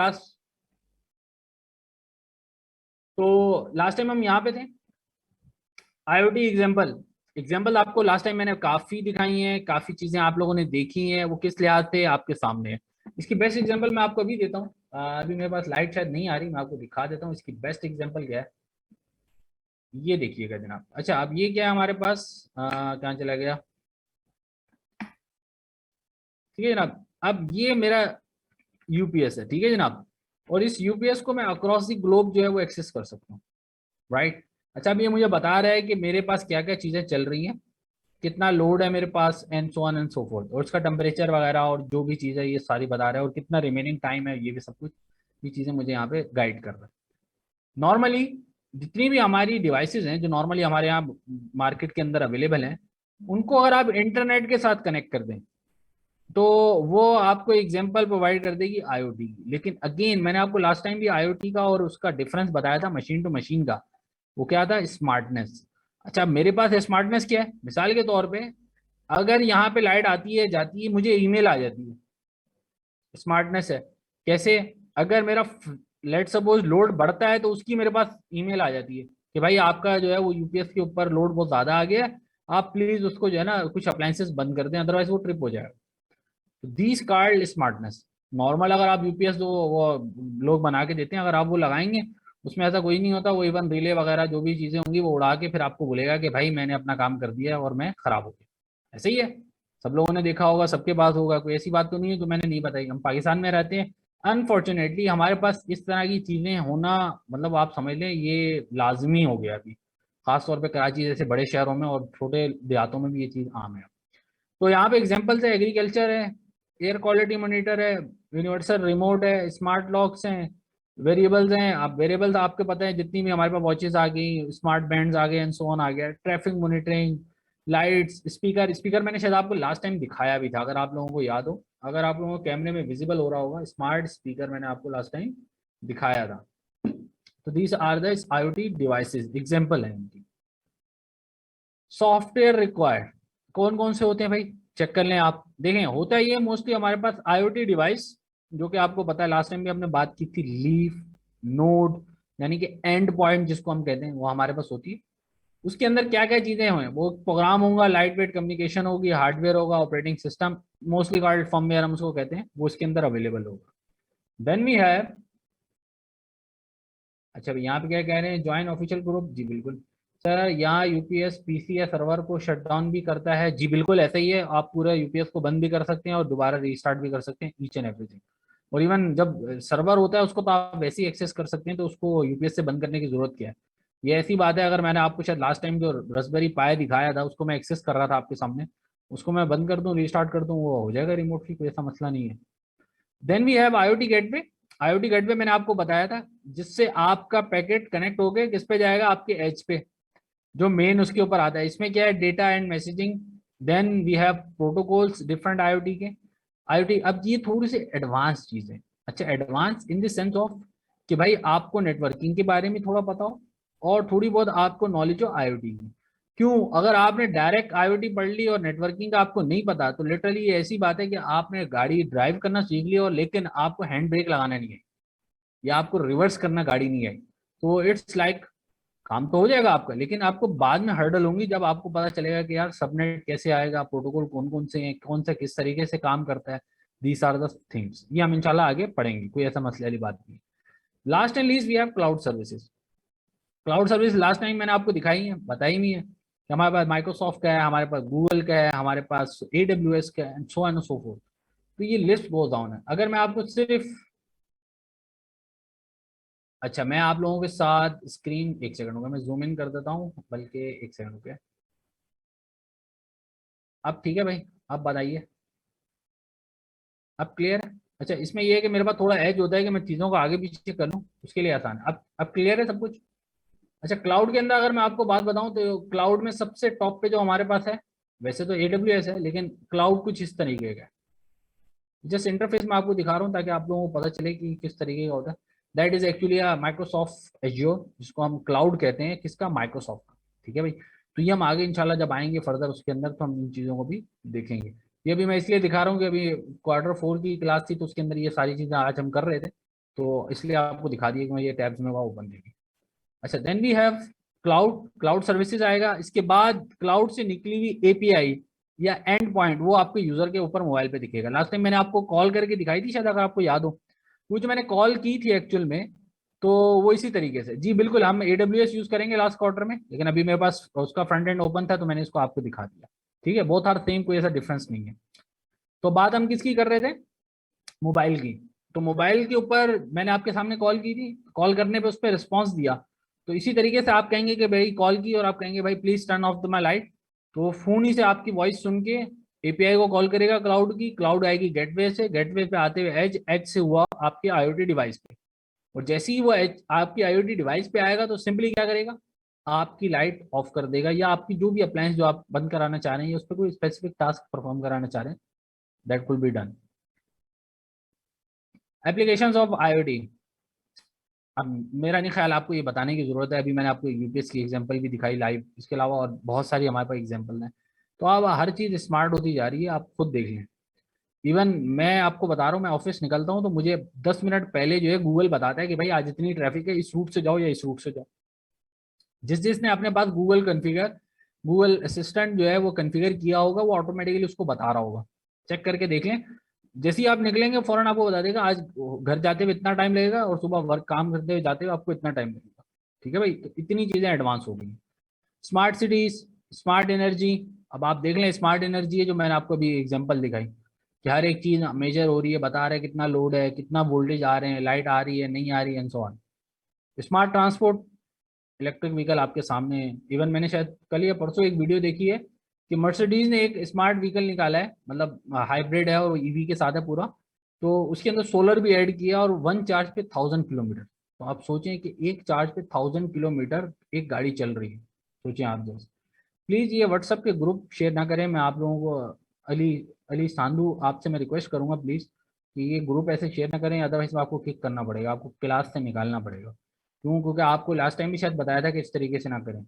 Class. तो last time हम यहाँ पे थे, आईओटी एग्जाम्पल आपको लास्ट टाइम मैंने काफी दिखाई हैं, काफी चीजें आप लोगों ने देखी हैं, वो किस लिहाज से आपके सामने है। इसकी बेस्ट एग्जाम्पल मैं आपको अभी देता हूँ। अभी मेरे पास लाइट शायद नहीं आ रही, मैं आपको दिखा देता हूँ इसकी बेस्ट एग्जाम्पल क्या है। ये देखिएगा जनाब। अच्छा, अब ये क्या है हमारे पास, कहाँ चला गया, ठीक है जनाब। अब ये मेरा यूपीएस है, ठीक है जनाब। और इस यूपीएस को मैं अक्रॉस द ग्लोब जो है वो एक्सेस कर सकता हूँ, राइट। अच्छा, अब ये मुझे बता रहा है कि मेरे पास क्या क्या चीजें चल रही हैं, कितना लोड है मेरे पास, and so on and so forth, और उसका टेम्परेचर वगैरह और जो भी चीज़ है ये सारी बता रहा है, और कितना रिमेनिंग टाइम है, ये भी सब कुछ ये चीज़ें मुझे यहाँ पे गाइड कर रहा है। नॉर्मली जितनी भी हमारी डिवाइसेस हैं जो नॉर्मली हमारे यहाँ मार्केट के अंदर अवेलेबल हैं, उनको अगर आप इंटरनेट के साथ कनेक्ट कर दें तो वो आपको एग्जांपल प्रोवाइड कर देगी आईओटी की। लेकिन अगेन मैंने आपको लास्ट टाइम भी आईओटी का और उसका डिफरेंस बताया था मशीन टू मशीन का। वो क्या था, स्मार्टनेस। अच्छा, मेरे पास स्मार्टनेस क्या है, मिसाल के तौर पे अगर यहाँ पे लाइट आती है जाती है मुझे ईमेल आ जाती है, स्मार्टनेस है। कैसे, अगर मेरा लेट सपोज लोड बढ़ता है तो उसकी मेरे पास ईमेल आ जाती है कि भाई आपका जो है वो यूपीएस के ऊपर लोड बहुत ज्यादा आ गया है, आप प्लीज उसको जो है ना कुछ अप्लायंसेस बंद कर दें, अदरवाइज वो ट्रिप हो जाएगा। तो दीज कार्ड स्मार्टनेस। नॉर्मल अगर आप यूपीएस जो वो लोग बना के देते हैं, अगर आप वो लगाएंगे उसमें ऐसा कोई नहीं होता। वो इवन रिले वगैरह जो भी चीजें होंगी वो उड़ा के फिर आपको बोलेगा कि भाई मैंने अपना काम कर दिया है और मैं खराब हो गया। ऐसे ही है, सब लोगों ने देखा होगा, सबके पास होगा, कोई ऐसी बात तो नहीं है जो मैंने नहीं बताई। हम पाकिस्तान में रहते हैं, अनफॉर्चुनेटली हमारे पास इस तरह की चीजें होना, मतलब आप समझ लें ये लाजमी हो गया अभी, खासतौर पे कराची जैसे बड़े शहरों में, और छोटे देहातों में भी ये चीज आम है। तो यहाँ पे एग्जाम्पल्स है, एग्रीकल्चर है, एयर क्वालिटी मॉनिटर है, यूनिवर्सल रिमोट है, स्मार्ट लॉक्स हैं, वेरिएबल्स हैं। आप वेरिएबल्स आपके पता है जितनी भी हमारे पास वॉचेस आ गई, स्मार्ट बैंड्स आ गए, एंड सो ऑन आ गया, ट्रैफिक मॉनिटरिंग, लाइट्स, स्पीकर मैंने शायद आपको लास्ट टाइम दिखाया भी था, अगर आप लोगों को याद हो, अगर आप लोगों को कैमरे में विजिबल हो रहा होगा, स्मार्ट स्पीकर मैंने आपको लास्ट टाइम दिखाया था। तो these are the IoT devices, example है इनकी। सॉफ्टवेयर रिक्वायर्ड कौन कौन से होते हैं भाई, चेक कर लें आप। देखें, होता है ये मोस्टली हमारे पास आईओटी डिवाइस, जो कि आपको पता है लास्ट टाइम भी हमने बात की थी, लीफ, नोड, यानी कि एंड पॉइंट जिसको हम कहते हैं, वो हमारे पास होती है। उसके अंदर क्या क्या चीजें हुए, वो प्रोग्राम होगा, लाइट वेट कम्युनिकेशन होगी, हार्डवेयर होगा, operating system, mostly called firmware हम उसको कहते हैं, वो इसके अंदर अवेलेबल होगा। देन वी हैव, अच्छा यहाँ पे क्या कह रहे हैं, ज्वाइन ऑफिशियल ग्रुप, जी बिल्कुल सर। यहाँ यूपीएस पीसी या सर्वर को शट डाउन भी करता है, जी बिल्कुल ऐसा ही है। आप पूरा यूपीएस को बंद भी कर सकते हैं और दोबारा रीस्टार्ट भी कर सकते हैं, ईच एंड एवरीथिंग। और इवन जब सर्वर होता है उसको तो आप वैसे ही एक्सेस कर सकते हैं, तो उसको यूपीएस से बंद करने की जरूरत क्या है। ये ऐसी बात है, अगर मैंने आपको शायद लास्ट टाइम जो रसबेरी पाई दिखाया था उसको मैं एक्सेस कर रहा था आपके सामने, उसको मैं बंद कर दूं, रीस्टार्ट कर दूं, वो हो जाएगा रिमोटली, कोई ऐसा मसला नहीं है। Then we have IoT gateway. IoT gateway मैंने आपको बताया था, जिससे आपका पैकेट कनेक्ट होके किस पे जाएगा, आपके एज पे, जो मेन उसके ऊपर आता है। इसमें क्या है, data and messaging. Then we have protocols different IoT के। आईओटी अब ये थोड़ी सी एडवांस चीज है। अच्छा, advance in the sense of कि भाई आपको नेटवर्किंग के बारे में थोड़ा पता हो, और थोड़ी बहुत आपको नॉलेज हो आईओटी की। क्यों, अगर आपने डायरेक्ट आईओटी पढ़ ली और नेटवर्किंग का आपको नहीं पता, तो लिटरली ये ऐसी बात है कि आपने गाड़ी ड्राइव करना सीख लिया और लेकिन आपको हैंड ब्रेक लगाना नहीं है, या आपको रिवर्स करना गाड़ी नहीं आई, तो इट्स लाइक काम तो हो जाएगा आपका, लेकिन आपको बाद में हर्डल होंगी जब आपको पता चलेगा कि यार सबनेट कैसे आएगा, प्रोटोकॉल कौन कौन से हैं, कौन सा किस तरीके से काम करता है। दीज आर द थिंग्स, ये हम इंशाल्लाह आगे पढ़ेंगे, कोई ऐसा मसले वाली बात नहीं। Last and least we have cloud services. Cloud service last time मैंने आपको दिखाई है, बताई भी है कि हमारे पास माइक्रोसॉफ्ट का है, हमारे पास गूगल का है, हमारे पास AWS का है, and so and so fourth. तो ये लिस्ट गोज डाउन है। अगर मैं आपको सिर्फ, अच्छा मैं आप लोगों के साथ स्क्रीन, एक सेकंड होगा मैं जूम इन कर देता हूँ, बल्कि एक सेकंड हो गया। अब ठीक है भाई, अब बताइए, अब क्लियर है। अच्छा, इसमें यह है कि मेरे पास थोड़ा एज होता है कि मैं चीज़ों को आगे पीछे कर लूँ, उसके लिए आसान है। अब क्लियर है सब कुछ। अच्छा, क्लाउड के अंदर अगर मैं आपको बात बताऊं तो क्लाउड में सबसे टॉप पे जो हमारे पास है, वैसे तो AWS है, लेकिन क्लाउड कुछ इस तरीके का है। जस्ट इंटरफेस में आपको दिखा रहा हूँ ताकि आप लोगों को पता चले कि किस तरीके का होता है। That is actually Microsoft azure, जिसको हम क्लाउड कहते हैं, किसका, माइक्रोसॉफ्ट का। ठीक है भाई, तो ये हम आगे इंशाल्लाह जब आएंगे फर्दर उसके अंदर तो हम इन चीज़ों को भी देखेंगे। ये अभी मैं इसलिए दिखा रहा हूँ कि अभी Q4 की क्लास थी तो उसके अंदर ये सारी चीज़ें आज हम कर रहे थे, तो इसलिए आपको दिखा दिया कि मैं ये टैब्स में वहाँ ओपन देगी। अच्छा, then we have cloud. Cloud services आएगा। इसके बाद क्लाउड से निकली हुई एपीआई या एंड पॉइंट वो आपके यूजर के ऊपर मोबाइल पे दिखेगा। लास्ट टाइम मैंने आपको कॉल करके दिखाई थी शायद, अगर आपको याद हो, वो जो मैंने कॉल की थी एक्चुअल में, तो वो इसी तरीके से। जी बिल्कुल, हम AWS यूज करेंगे लास्ट क्वार्टर में, लेकिन अभी मेरे पास उसका फ्रंट एंड ओपन था तो मैंने इसको आपको दिखा दिया। ठीक है, बोथ आर सेम, कोई ऐसा डिफरेंस नहीं है। तो बात हम किसकी कर रहे थे? मोबाइल की। तो मोबाइल के ऊपर मैंने आपके सामने कॉल की थी, कॉल करने पे उस पर रिस्पॉन्स दिया। तो इसी तरीके से आप कहेंगे कि भाई कॉल की और आप कहेंगे भाई please turn off the my light, तो वो फोन ही से आपकी वॉइस सुन के एपीआई को कॉल करेगा क्लाउड की, क्लाउड आएगी गेटवे से, गेटवे पे आते हुए एज, एज से हुआ आपके आईओटी डिवाइस पे। और जैसे ही वो एज आपकी आईओटी डिवाइस पे आएगा तो सिंपली क्या करेगा, आपकी लाइट ऑफ कर देगा, या आपकी जो भी अप्लायंस जो आप बंद कराना चाह रहे हैं, उस पर कोई स्पेसिफिक टास्क परफॉर्म कराना चाह रहे हैं, that will be done. Applications of IoT. अब मेरा नहीं ख्याल आपको ये बताने की जरूरत है, अभी मैंने आपको यूपीएस की एग्जांपल भी दिखाई लाइव, इसके अलावा और बहुत सारी हमारे पास एग्जांपल हैं। तो अब हर चीज़ स्मार्ट होती जा रही है, आप खुद देख लें। इवन मैं आपको बता रहा हूँ, मैं ऑफिस निकलता हूँ तो मुझे 10 मिनट पहले जो है गूगल बताता है कि भाई आज इतनी ट्रैफिक है, इस रूट से जाओ या इस रूट से जाओ। जिसने अपने पास गूगल असिस्टेंट जो है वो कन्फिगर किया होगा, वो ऑटोमेटिकली उसको बता रहा होगा। चेक करके देख लें, जैसे ही आप निकलेंगे फौरन आपको बता देगा आज घर जाते हुए इतना टाइम लगेगा और सुबह वर्क काम करते हुए जाते हुए आपको इतना टाइम लगेगा। ठीक है भाई, तो इतनी चीजें एडवांस हो गई। Smart cities, smart energy. अब आप देख लें, स्मार्ट एनर्जी है जो मैंने आपको अभी एग्जांपल दिखाई कि हर एक चीज मेजर हो रही है, बता रहा है कितना लोड है, कितना वोल्टेज आ रहे हैं, लाइट आ रही है नहीं आ रही है, and so on. Smart transport, electric vehicle आपके सामने है। इवन मैंने शायद कल या परसों एक वीडियो देखी है कि मर्सिडीज ने एक स्मार्ट व्हीकल निकाला है, मतलब हाइब्रिड है और ईवी के साथ है पूरा। तो उसके अंदर सोलर भी ऐड किया और वन चार्ज पे 1000 किलोमीटर। तो आप सोचें कि एक चार्ज पे 1000 किलोमीटर एक गाड़ी चल रही है, सोचें आप जैसे। प्लीज ये व्हाट्सएप के ग्रुप शेयर ना करें, मैं आप लोगों को, अली अली सांधु आपसे मैं रिक्वेस्ट करूंगा प्लीज कि ये ग्रुप ऐसे शेयर ना करें, अदरवाइज आपको किक करना पड़ेगा, आपको क्लास से निकालना पड़ेगा। क्यों? क्योंकि आपको लास्ट टाइम भी शायद बताया था कि इस तरीके से ना करें।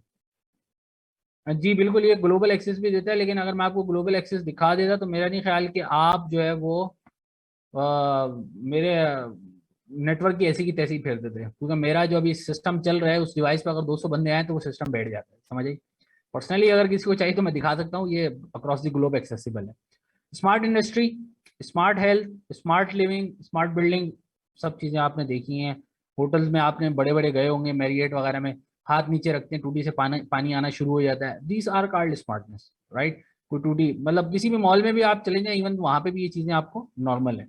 जी बिल्कुल, ये ग्लोबल एक्सेस भी देता है, लेकिन अगर मैं आपको ग्लोबल एक्सेस दिखा देता तो मेरा नहीं ख्याल कि आप जो है वो मेरे नेटवर्क की ऐसी की तैसी फेर देते, क्योंकि मेरा जो अभी सिस्टम चल रहा है उस डिवाइस पर अगर 200 बंदे आए तो वो सिस्टम बैठ जाता है, समझ आई। पर्सनली अगर किसी को चाहिए तो मैं दिखा सकता हूँ, ये अक्रॉस द ग्लोब एक्सेसिबल है। Smart industry, smart health, smart living, smart building, सब चीजें आपने देखी हैं। होटल्स में आपने बड़े बड़े गए होंगे, मैरियट वगैरह में, हाथ नीचे रखते हैं टूटी से पानी पानी आना शुरू हो जाता है। These are called smartness, right. कोई टूटी, मतलब किसी भी मॉल में भी आप चले जाएं, इवन वहां पे भी ये चीजें आपको नॉर्मल है।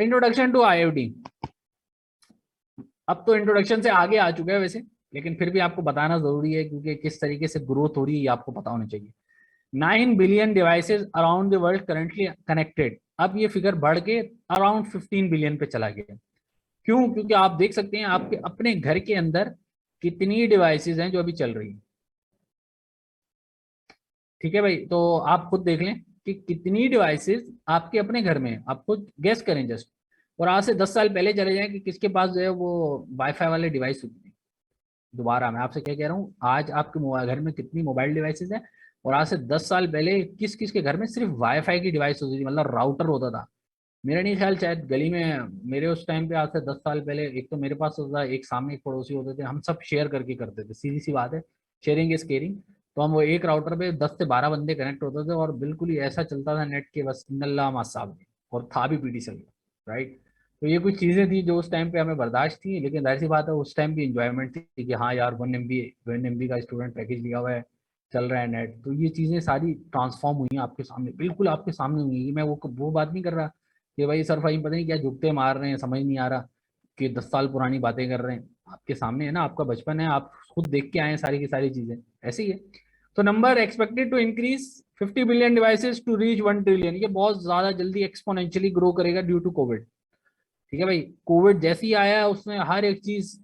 Introduction to IoT. अब तो इंट्रोडक्शन से आगे आ चुका है वैसे, लेकिन फिर भी आपको बताना जरूरी है क्योंकि किस तरीके से ग्रोथ हो रही है ये आपको पता होना चाहिए। 9 billion devices around the world currently connected. अब ये फिगर बढ़ के अराउंड 15 बिलियन पे चला गया। क्यों? क्योंकि आप देख सकते हैं आपके अपने घर के अंदर कितनी डिवाइसेस हैं जो अभी चल रही हैं। ठीक है भाई, तो आप खुद देख लें कि कितनी डिवाइसेस आपके अपने घर में हैं। आप खुद गेस करें जस्ट। और आज से 10 साल पहले चले जाएं कि किसके पास जो है वो वाईफाई वाले डिवाइस होती थी। दोबारा मैं आपसे क्या कह रहा हूँ, आज आपके घर में कितनी मोबाइल डिवाइसेस हैं, और आज से 10 साल पहले किस किस के घर में सिर्फ वाईफाई की डिवाइस होती थी, मतलब राउटर होता था। मेरा नहीं ख्याल, शायद गली में मेरे उस टाइम पे आज से 10 साल पहले एक तो मेरे पास होता था, एक सामने एक पड़ोसी होते थे, हम सब शेयर करके करते थे, सीधी सी बात है, शेयरिंग इज केयरिंग। तो हम वो एक राउटर पे 10 से 12 बंदे कनेक्ट होते थे और बिल्कुल ही ऐसा चलता था नेट के बस नल्ला मासाब, और था भी पीटी चल रहा, राइट। तो ये कुछ चीजें थी जो उस टाइम पे हमें बर्दाश्त थी, लेकिन जाहिर सी बात है उस टाइम भी इंजॉयमेंट थी कि हाँ यार 1 MB का स्टूडेंट पैकेज लिया हुआ है, चल रहा है नेट। तो ये चीजें सारी ट्रांसफॉर्म हुई हैं आपके सामने, बिल्कुल आपके सामने हुई है। मैं वो बात नहीं कर रहा कि भाई सर भाई पता नहीं क्या जुगते मार रहे हैं, समझ नहीं आ रहा कि 10 साल पुरानी बातें कर रहे हैं। आपके सामने है ना, आपका बचपन है, आप खुद देख के आए हैं सारी की सारी चीजें, ऐसी ही है। तो number expected to increase 50 billion devices to reach 1 trillion, ये बहुत ज्यादा जल्दी एक्सपोनेंशियली ग्रो करेगा ड्यू टू कोविड। ठीक है भाई, कोविड जैसे ही आया उसने हर एक चीज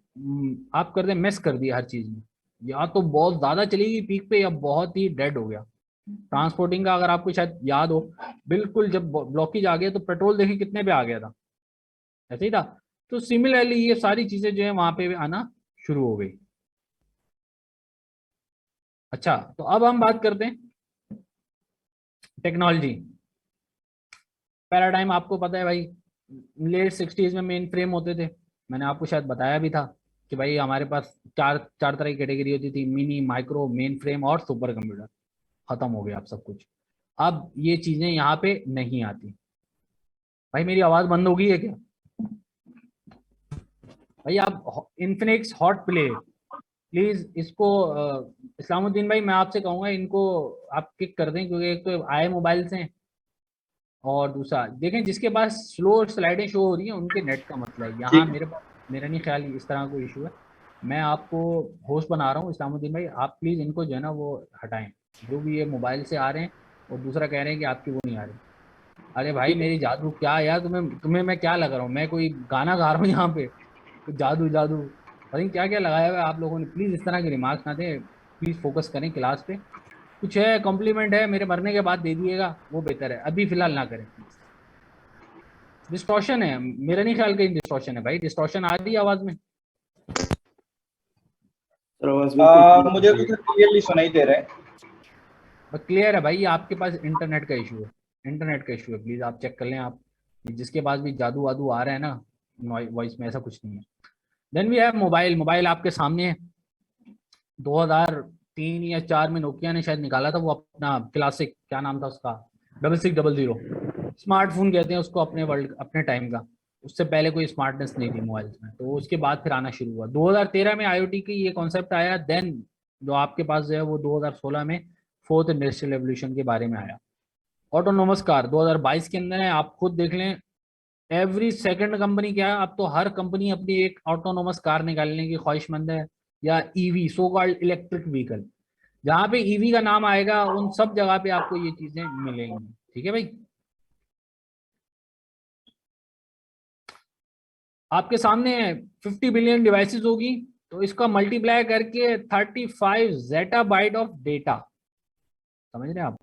आप कर दे मेस कर दिया हर चीज में। या तो बहुत ज्यादा चलेगी पीक पे या बहुत ही डेड हो गया। ट्रांसपोर्टिंग का अगर आपको शायद याद हो, बिल्कुल जब ब्लॉकेज आ गया तो पेट्रोल देखिए कितने पे आ गया था, ऐसे ही था। तो सिमिलरली ये सारी चीजें जो है वहां पे आना शुरू हो गई। अच्छा, तो अब हम बात करते हैं टेक्नोलॉजी। पैराडाइम आपको पता है भाई, लेट 60s में मेन फ्रेम होते थे, मैंने आपको शायद बताया भी था कि भाई हमारे पास चार चार तरह की कैटेगरी होती थी, मिनी, माइक्रो, मेन फ्रेम और सुपर कंप्यूटर। खत्म हो गया अब सब कुछ। अब ये चीजें यहाँ पे नहीं आती। भाई मेरी आवाज बंद हो गई है क्या? भाई आप इन्फिनिक्स हॉट प्ले, प्लीज इसको इस्लामुद्दीन भाई मैं आपसे कहूंगा इनको आप किक कर दें, क्योंकि एक तो आए मोबाइल से, और दूसरा देखें जिसके पास स्लो स्लाइडें शो हो रही हैं उनके नेट का मसला है। यहाँ ठीक। मेरे पास, मेरा नहीं ख्याल इस तरह कोई इशू है। मैं आपको होस्ट बना रहा हूँ इस्लामुद्दीन भाई, आप प्लीज इनको जो है ना वो हटाएं, जो भी ये मोबाइल से आ रहे हैं, और दूसरा कह रहे हैं कि आपकी वो नहीं आ रही। अरे भाई ठीक। मेरी जादू क्या यार, तुम्हें तुम्हें मैं क्या लग रहा हूँ, मैं कोई गाना गा रहा हूँ यहाँ पे? तो जादू जादू पता नहीं क्या क्या लगाया हुआ है आप लोगों ने। प्लीज इस तरह के रिमार्क्स ना दें, प्लीज फोकस करें क्लास पे। कुछ है कॉम्प्लीमेंट है मेरे मरने के बाद दे दिएगा, वो बेहतर है, अभी फिलहाल ना करें प्लीज। डिस्टॉर्शन है, मेरा नहीं ख्याल कहीं डिस्टॉर्शन है भाई, डिस्टॉर्शन आ रही है आवाज में? सर आवाज बिल्कुल clear मुझे आ रही तो है। क्लियरली सुनाई दे रहा है। बस क्लियर है भाई, ये आपके पास इंटरनेट का इशू है, इंटरनेट का इशू है, प्लीज आप चेक कर लें आप। जिसके पास भी जादू वादू आ रहा है ना वॉइस में, ऐसा कुछ नहीं है। Then we have mobile, mobile आपके सामने है। 2003 या 4 में नोकिया ने शायद निकाला था वो अपना क्लासिक, क्या नाम था उसका, 6600। स्मार्टफोन कहते हैं उसको अपने वर्ल्ड, अपने टाइम का। उससे पहले कोई स्मार्टनेस नहीं थी मोबाइल्स में, तो उसके बाद फिर आना शुरू हुआ। 2013 में आईओटी की ये कॉन्सेप्ट आया। देन जो आपके पास जो है वो 2016 में फोर्थ इंडस्ट्रियल रेवोल्यूशन के बारे में आया। ऑटोनोमस कार 2022 के अंदर है, आप खुद देख लें। एवरी सेकंड कंपनी क्या है, अब तो हर कंपनी अपनी एक ऑटोनोमस कार निकालने की ख्वाहिशमंद है, या EV, so called electric vehicle. जहां पे ईवी का नाम आएगा उन सब जगह पे आपको ये चीजें मिलेंगी। ठीक है भाई, आपके सामने 50 बिलियन डिवाइसेस होगी, तो इसका मल्टीप्लाई करके 35 जेटाबाइट ऑफ डेटा। समझ रहे हैं आप?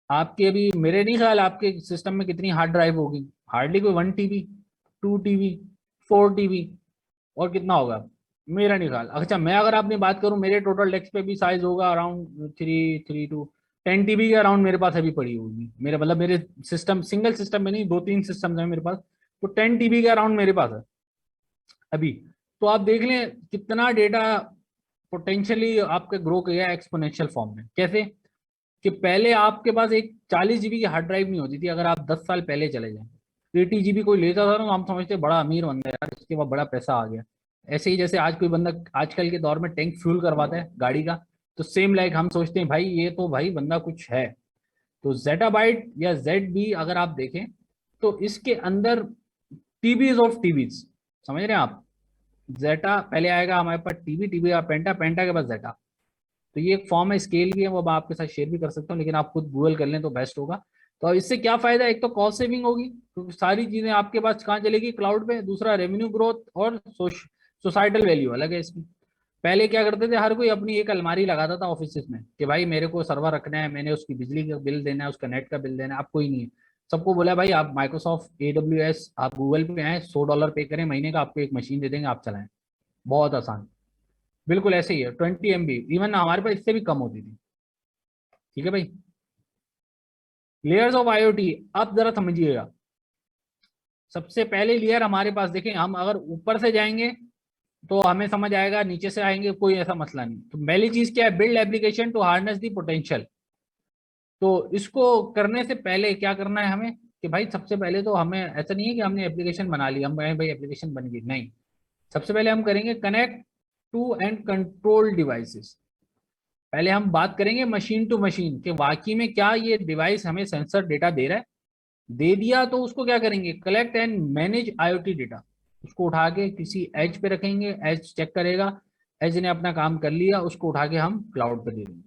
आपके अभी मेरे नहीं ख्याल आपके सिस्टम में कितनी हार्ड ड्राइव होगी, हार्डली कोई 1 TB, 2 TB, 4 TB, और कितना होगा मेरा नहीं ख्याल। अच्छा मैं अगर अपनी बात करूं, मेरे टोटल डेस्क पे भी साइज होगा अराउंड 3 टू 10 TB के अराउंड मेरे पास अभी पड़ी होगी। मेरे मतलब मेरे सिस्टम, सिंगल सिस्टम में नहीं, 2 3 सिस्टम है मेरे पास, तो 10 TB के अराउंड मेरे पास है अभी। तो आप देख लें कितना डेटा पोटेंशियली आपका ग्रो किया एक्सपोनेंशियल फॉर्म में। कैसे कि पहले आपके पास एक 40 GB की हार्ड ड्राइव नहीं होती थी, अगर आप 10 साल पहले चले जाएं। 80 GB कोई लेता था ना, हम समझते बड़ा अमीर बंदा है यार, इसके पास बड़ा पैसा आ गया। ऐसे ही जैसे आज कोई बंदा आजकल के दौर में टैंक फ्यूल करवाता है गाड़ी का, तो सेम लाइक हम सोचते हैं भाई ये तो भाई बंदा कुछ है। तो जेटाबाइट या ZB अगर आप देखें तो इसके अंदर टीबीज ऑफ टीबीज, समझ रहे हैं आप? जेटा पहले आएगा हमारे पास, टीबी, टीबी का पेंटा, पेंटा के पास जेटा। तो ये एक फॉर्म है, स्केल भी है, वो मैं आपके साथ शेयर भी कर सकता हूँ, लेकिन आप खुद गूगल कर लें तो बेस्ट होगा। तो इससे क्या फायदा है, एक तो कॉस्ट सेविंग होगी क्योंकि सारी चीजें आपके पास कहाँ चलेगी, क्लाउड पे। दूसरा रेवेन्यू ग्रोथ, और सोसाइटल वैल्यू अलग है इसकी। पहले क्या करते थे, हर कोई अपनी एक अलमारी लगाता था ऑफिस में कि भाई मेरे को सर्वर रखना है, मैंने उसकी बिजली का बिल देना है, उसका नेट का बिल देना है। अब कोई नहीं है, सबको बोला भाई आप माइक्रोसॉफ्ट AWS, आप गूगल पे आए, $100 पे करें महीने का, आपको एक मशीन दे देंगे, आप चलाएं। बहुत आसान। बिल्कुल ऐसे ही है, 20 MB, इवन हमारे पास इससे भी कम होती थी। ठीक है भाई, लेयर्स ऑफ IoT अब जरा समझिएगा। सबसे पहले लेयर हमारे पास देखें, हम अगर ऊपर से जाएंगे तो हमें समझ आएगा, नीचे से आएंगे कोई ऐसा मसला नहीं। तो पहली चीज क्या है, build application to harness the potential. तो इसको करने से पहले क्या करना है हमें, कि भाई सबसे पहले तो हमें ऐसा नहीं है कि हमने एप्लीकेशन बना ली, हम कहें भाई एप्लीकेशन बन गई, नहीं। सबसे पहले हम करेंगे connect to and control devices. पहले हम बात करेंगे मशीन टू मशीन कि वाकई में क्या ये डिवाइस हमें सेंसर डेटा दे रहा है। दे दिया तो उसको क्या करेंगे, collect and manage IoT data. उसको उठा के किसी एज पे रखेंगे, एज चेक करेगा, एज ने अपना काम कर लिया, उसको उठा के हम क्लाउड पे दे देंगे।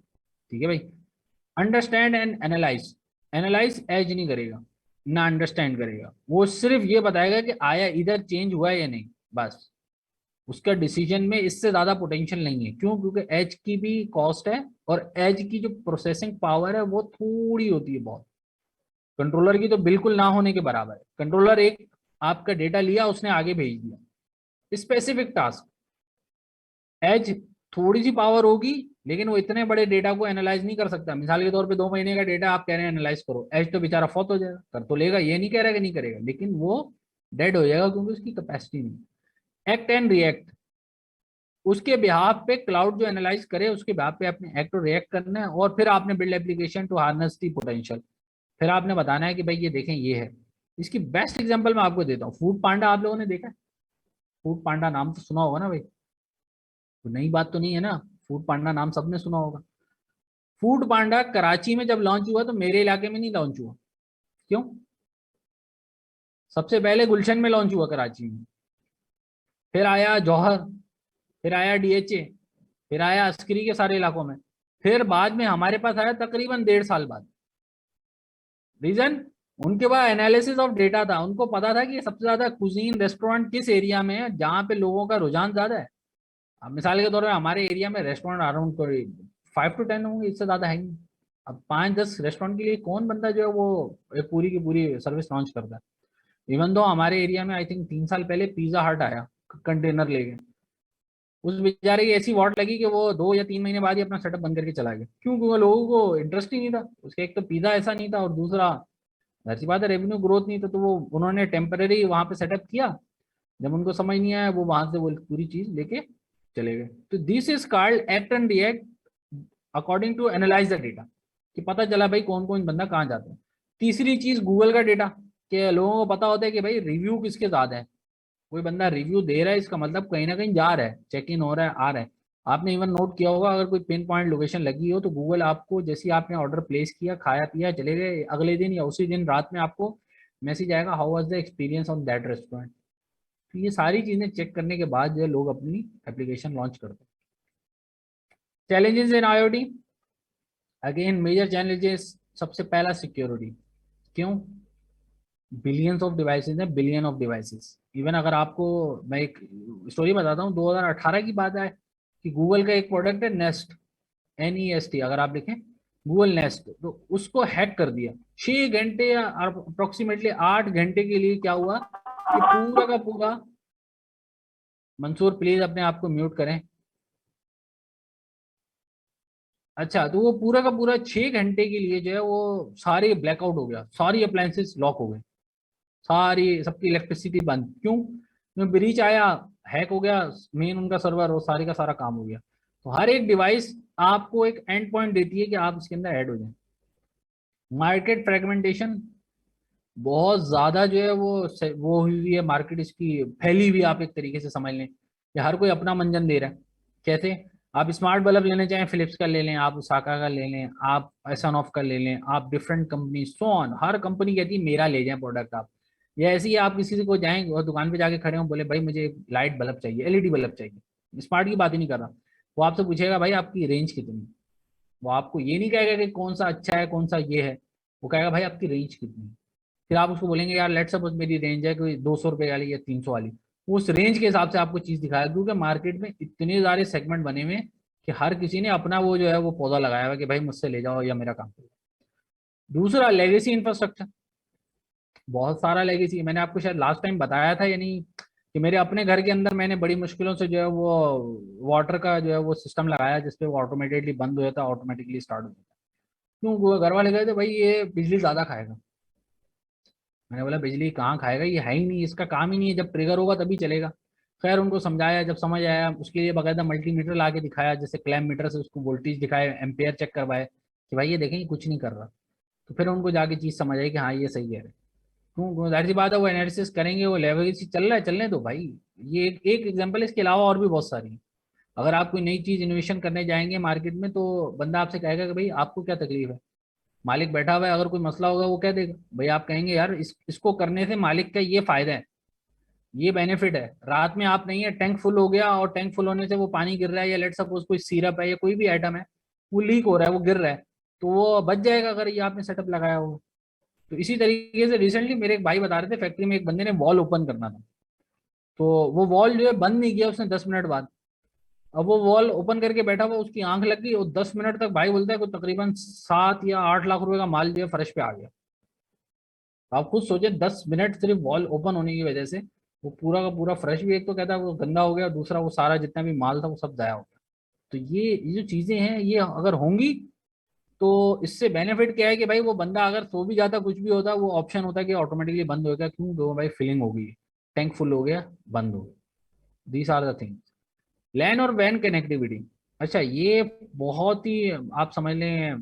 ठीक है भाई, understand and analyse. Analyse edge नहीं करेगा, ना अंडरस्टैंड करेगा, वो सिर्फ ये बताएगा कि आया इधर चेंज हुआ है या नहीं, बस। उसका डिसीजन में इससे ज्यादा पोटेंशियल नहीं है। क्यों? क्योंकि एज की भी कॉस्ट है, और एज की जो प्रोसेसिंग पावर है वो थोड़ी होती है बहुत। कंट्रोलर की तो बिल्कुल ना होने के बराबर है। कंट्रोलर एक आपका डेटा लिया, उसने आगे भेज दिया, स्पेसिफिक टास्क। एज थोड़ी सी पावर होगी, लेकिन वो इतने बड़े डेटा को एनालाइज नहीं कर सकता। मिसाल के तौर पे 2 महीने का डेटा आप कह रहे हैं एनालाइज करो, एज तो बेचारा फौत हो जाएगा, कर तो लेगा, ये नहीं कह रहा कि नहीं करेगा, लेकिन वो डेड हो जाएगा क्योंकि उसकी कैपेसिटी नहीं। एक्ट एंड रिएक्ट, उसके बिहाफ पे क्लाउड जो एनालाइज करे उसके बिहाफ पे आपने एक्ट और रिएक्ट करना है, और फिर आपने build application to harness the potential. फिर आपने बताना है कि भाई ये देखें ये है। इसकी बेस्ट एग्जांपल मैं आपको देता हूँ, फूड पांडा आप लोगों ने देखा है? फूड पांडा नाम तो सुना होगा ना भाई, तो नई बात तो नहीं है ना, फूड पांडा नाम सबने सुना होगा। फूड पांडा कराची में जब लॉन्च हुआ तो मेरे इलाके में नहीं लॉन्च हुआ। क्यों? सबसे पहले गुलशन में लॉन्च हुआ कराची में, फिर आया जौहर, फिर आया डीएचए, फिर आया अस्करी के सारे इलाकों में, फिर बाद में हमारे पास आया तकरीबन 1.5 साल बाद। रीजन, उनके पास एनालिसिस ऑफ डेटा था, उनको पता था कि सबसे ज्यादा कुजीन रेस्टोरेंट किस एरिया में है जहां पे लोगों का रुझान ज्यादा है। अब मिसाल के तौर पे हमारे एरिया में रेस्टोरेंट अराउंड कोई 5 to 10 होंगे, इससे ज्यादा है नहीं। अब 5-10 रेस्टोरेंट के लिए कौन बंदा जो है वो एक पूरी की पूरी सर्विस लॉन्च करता है। इवन दो हमारे एरिया में आई थिंक 3 साल पहले पिज्जा हट आया कंटेनर लेके, उस बेचारे की ऐसी वाट लगी कि वो 2 या 3 महीने बाद ही अपना सेटअप बंद करके चला गया। क्यों? क्योंकि लोगों को इंटरेस्ट ही नहीं था उसके, एक तो पिज्जा ऐसा नहीं था, और दूसरा जाहिर सी बात है रेवेन्यू ग्रोथ नहीं था, तो वो उन्होंने टेम्पररी वहां पे सेटअप किया। जब उनको समझ नहीं आया वो वहां से वो पूरी चीज लेके चले गए। तो this is called act and react according to analyse the data, कि पता चला भाई कौन कौन बंदा कहाँ जाता है। तीसरी चीज गूगल का डेटा, कि लोगों को पता होता है कि भाई रिव्यू किसके ज्यादा है। कोई बंदा रिव्यू दे रहा है इसका मतलब कहीं ना कहीं जा रहा है, चेक इन हो रहा है, आ रहा है। आपने इवन नोट किया होगा, अगर कोई पिन पॉइंट लोकेशन लगी हो तो गूगल आपको, जैसे ही आपने ऑर्डर प्लेस किया, खाया पिया, चले गए, अगले दिन या उसी दिन रात में आपको मैसेज आएगा how was the experience on that restaurant. तो ये सारी चीजें चेक करने के बाद जो है लोग अपनी एप्लीकेशन लॉन्च करते हैं। Challenges in IoT, again major challenges, सबसे पहला सिक्योरिटी। क्यों? बिलियंस ऑफ डिवाइसेस हैं, बिलियन ऑफ डिवाइसेस। इवन अगर आपको मैं एक स्टोरी बताता हूँ, 2018 की बात है कि गूगल का एक प्रोडक्ट है नेस्ट, NEST, अगर आप लिखें गूगल नेस्ट, तो उसको हैक कर दिया। 6 घंटे या अप्रोक्सीमेटली 8 घंटे के लिए क्या हुआ कि पूरा का पूरा, मंसूर प्लीज अपने आप को म्यूट करें। अच्छा, तो वो पूरा का पूरा 6 घंटे के लिए जो है वो सारे ब्लैकआउट हो गया, सारी अप्लायंसेस लॉक हो गए, सारी सबकी इलेक्ट्रिसिटी बंद। क्यों? क्योंकि ब्रीच आया, हैक हो गया मेन उनका सर्वर, और सारी का सारा काम हो गया। तो हर एक डिवाइस आपको एक एंड पॉइंट देती है कि आप इसके अंदर ऐड हो जाए। मार्केट फ्रेगमेंटेशन, बहुत ज्यादा जो है वो हुई हुई है मार्केट, इसकी फैली हुई, आप एक तरीके से समझ लें कि हर कोई अपना मंजन दे रहा है। कैसे? आप स्मार्ट बल्ब लेने चाहें फिलिप्स का ले लें, आप उसाका का ले लें, आप एसनॉफ का ले लें, आप different company so on, her company कहती है मेरा ले जाएं प्रोडक्ट आप। या ऐसे ही आप किसी से को जाएं और दुकान पे जाके खड़े हो, बोले भाई मुझे एक लाइट बल्ब चाहिए, LED बल्ब चाहिए, स्मार्ट की बात ही नहीं कर रहा, वो आपसे पूछेगा भाई आपकी रेंज कितनी। वो आपको ये नहीं कहेगा कि कौन सा अच्छा है कौन सा ये है, वो कहेगा भाई आपकी रेंज कितनी है। फिर आप उसको बोलेंगे यार लेट सपोज मेरी रेंज है कोई 200 रुपए वाली या 300 वाली, उस रेंज के हिसाब से आपको चीज दिखाएगा, क्योंकि मार्केट में इतने सारे सेगमेंट बने हुए हैं कि हर किसी ने अपना वो जो है वो पौधा लगाया हुआ है कि भाई मुझसे ले जाओ या मेरा काम करो। दूसरा लेगेसी इंफ्रास्ट्रक्चर, बहुत सारा लेगेसी। मैंने आपको शायद लास्ट टाइम बताया था या नहीं, कि मेरे अपने घर के अंदर मैंने बड़ी मुश्किलों से जो है वो वाटर का जो है वो सिस्टम लगाया, जिसपे वो ऑटोमेटिकली बंद हो जाता है, ऑटोमेटिकली स्टार्ट हो जाता है। क्यों? घर वाले गए थे भाई ये बिजली ज्यादा खाएगा। मैंने बोला बिजली कहाँ खाएगा, ये है ही नहीं, इसका काम ही नहीं है, जब ट्रिगर होगा तभी चलेगा। खैर उनको समझाया, जब समझ आया उसके लिए बाकायदा मल्टीमीटर ला के दिखाया, जैसे क्लैम मीटर से उसको वोल्टेज दिखाए, एम्पेयर चेक करवाए कि भाई ये देखें ये कुछ नहीं कर रहा। तो फिर उनको जाके चीज समझ आई कि हाँ ये सही है। क्यों? जाहिर सी बात है वो एनालिसिस करेंगे, वो लेवल से चल रहा है चलने दो भाई। ये एक एग्जाम्पल है, इसके अलावा और भी बहुत सारी हैं। अगर आप कोई नई चीज इनोवेशन करने जाएंगे मार्केट में, तो बंदा आपसे कहेगा कि भाई आपको क्या तकलीफ है। मालिक बैठा हुआ है, अगर कोई मसला होगा वो कह देगा भाई, आप कहेंगे यार इसको करने से मालिक का ये फायदा है, ये बेनिफिट है। रात में आप नहीं है, टैंक फुल हो गया और टैंक फुल होने से वो पानी गिर रहा है, या लेट सपोज कोई सिरप है या कोई भी आइटम है वो लीक हो रहा है, वो गिर रहा है, तो वो बच जाएगा अगर ये आपने सेटअप लगाया हो। तो इसी तरीके से रिसेंटली मेरे एक भाई बता रहे थे, फैक्ट्री में एक बंदे ने वॉल ओपन करना था, तो वो वॉल जो है बंद नहीं किया उसने 10 मिनट बाद। अब वो वॉल ओपन करके बैठा हुआ, उसकी आंख लग गई, और 10 मिनट तक भाई बोलता है कोई तकरीबन 7 या 8 लाख रुपए का माल जो है फर्श पे आ गया। आप खुद सोचे, 10 मिनट सिर्फ वॉल ओपन होने की वजह से वो पूरा का पूरा फ्रेश भी, एक तो कहता है वो गंदा हो गया, और दूसरा वो सारा जितना भी माल था वो सब जाया हो गया। तो ये जो चीजें हैं ये अगर होंगी तो इससे बेनिफिट क्या है कि भाई वो बंदा अगर सो भी जाता कुछ भी होता वो ऑप्शन होता कि ऑटोमेटिकली बंद हो गया, क्यों दो भाई फिलिंग हो गई, टैंक फुल हो गया, बंद हो गया। These are the things. LAN और वैन कनेक्टिविटी, अच्छा ये बहुत ही आप समझ लें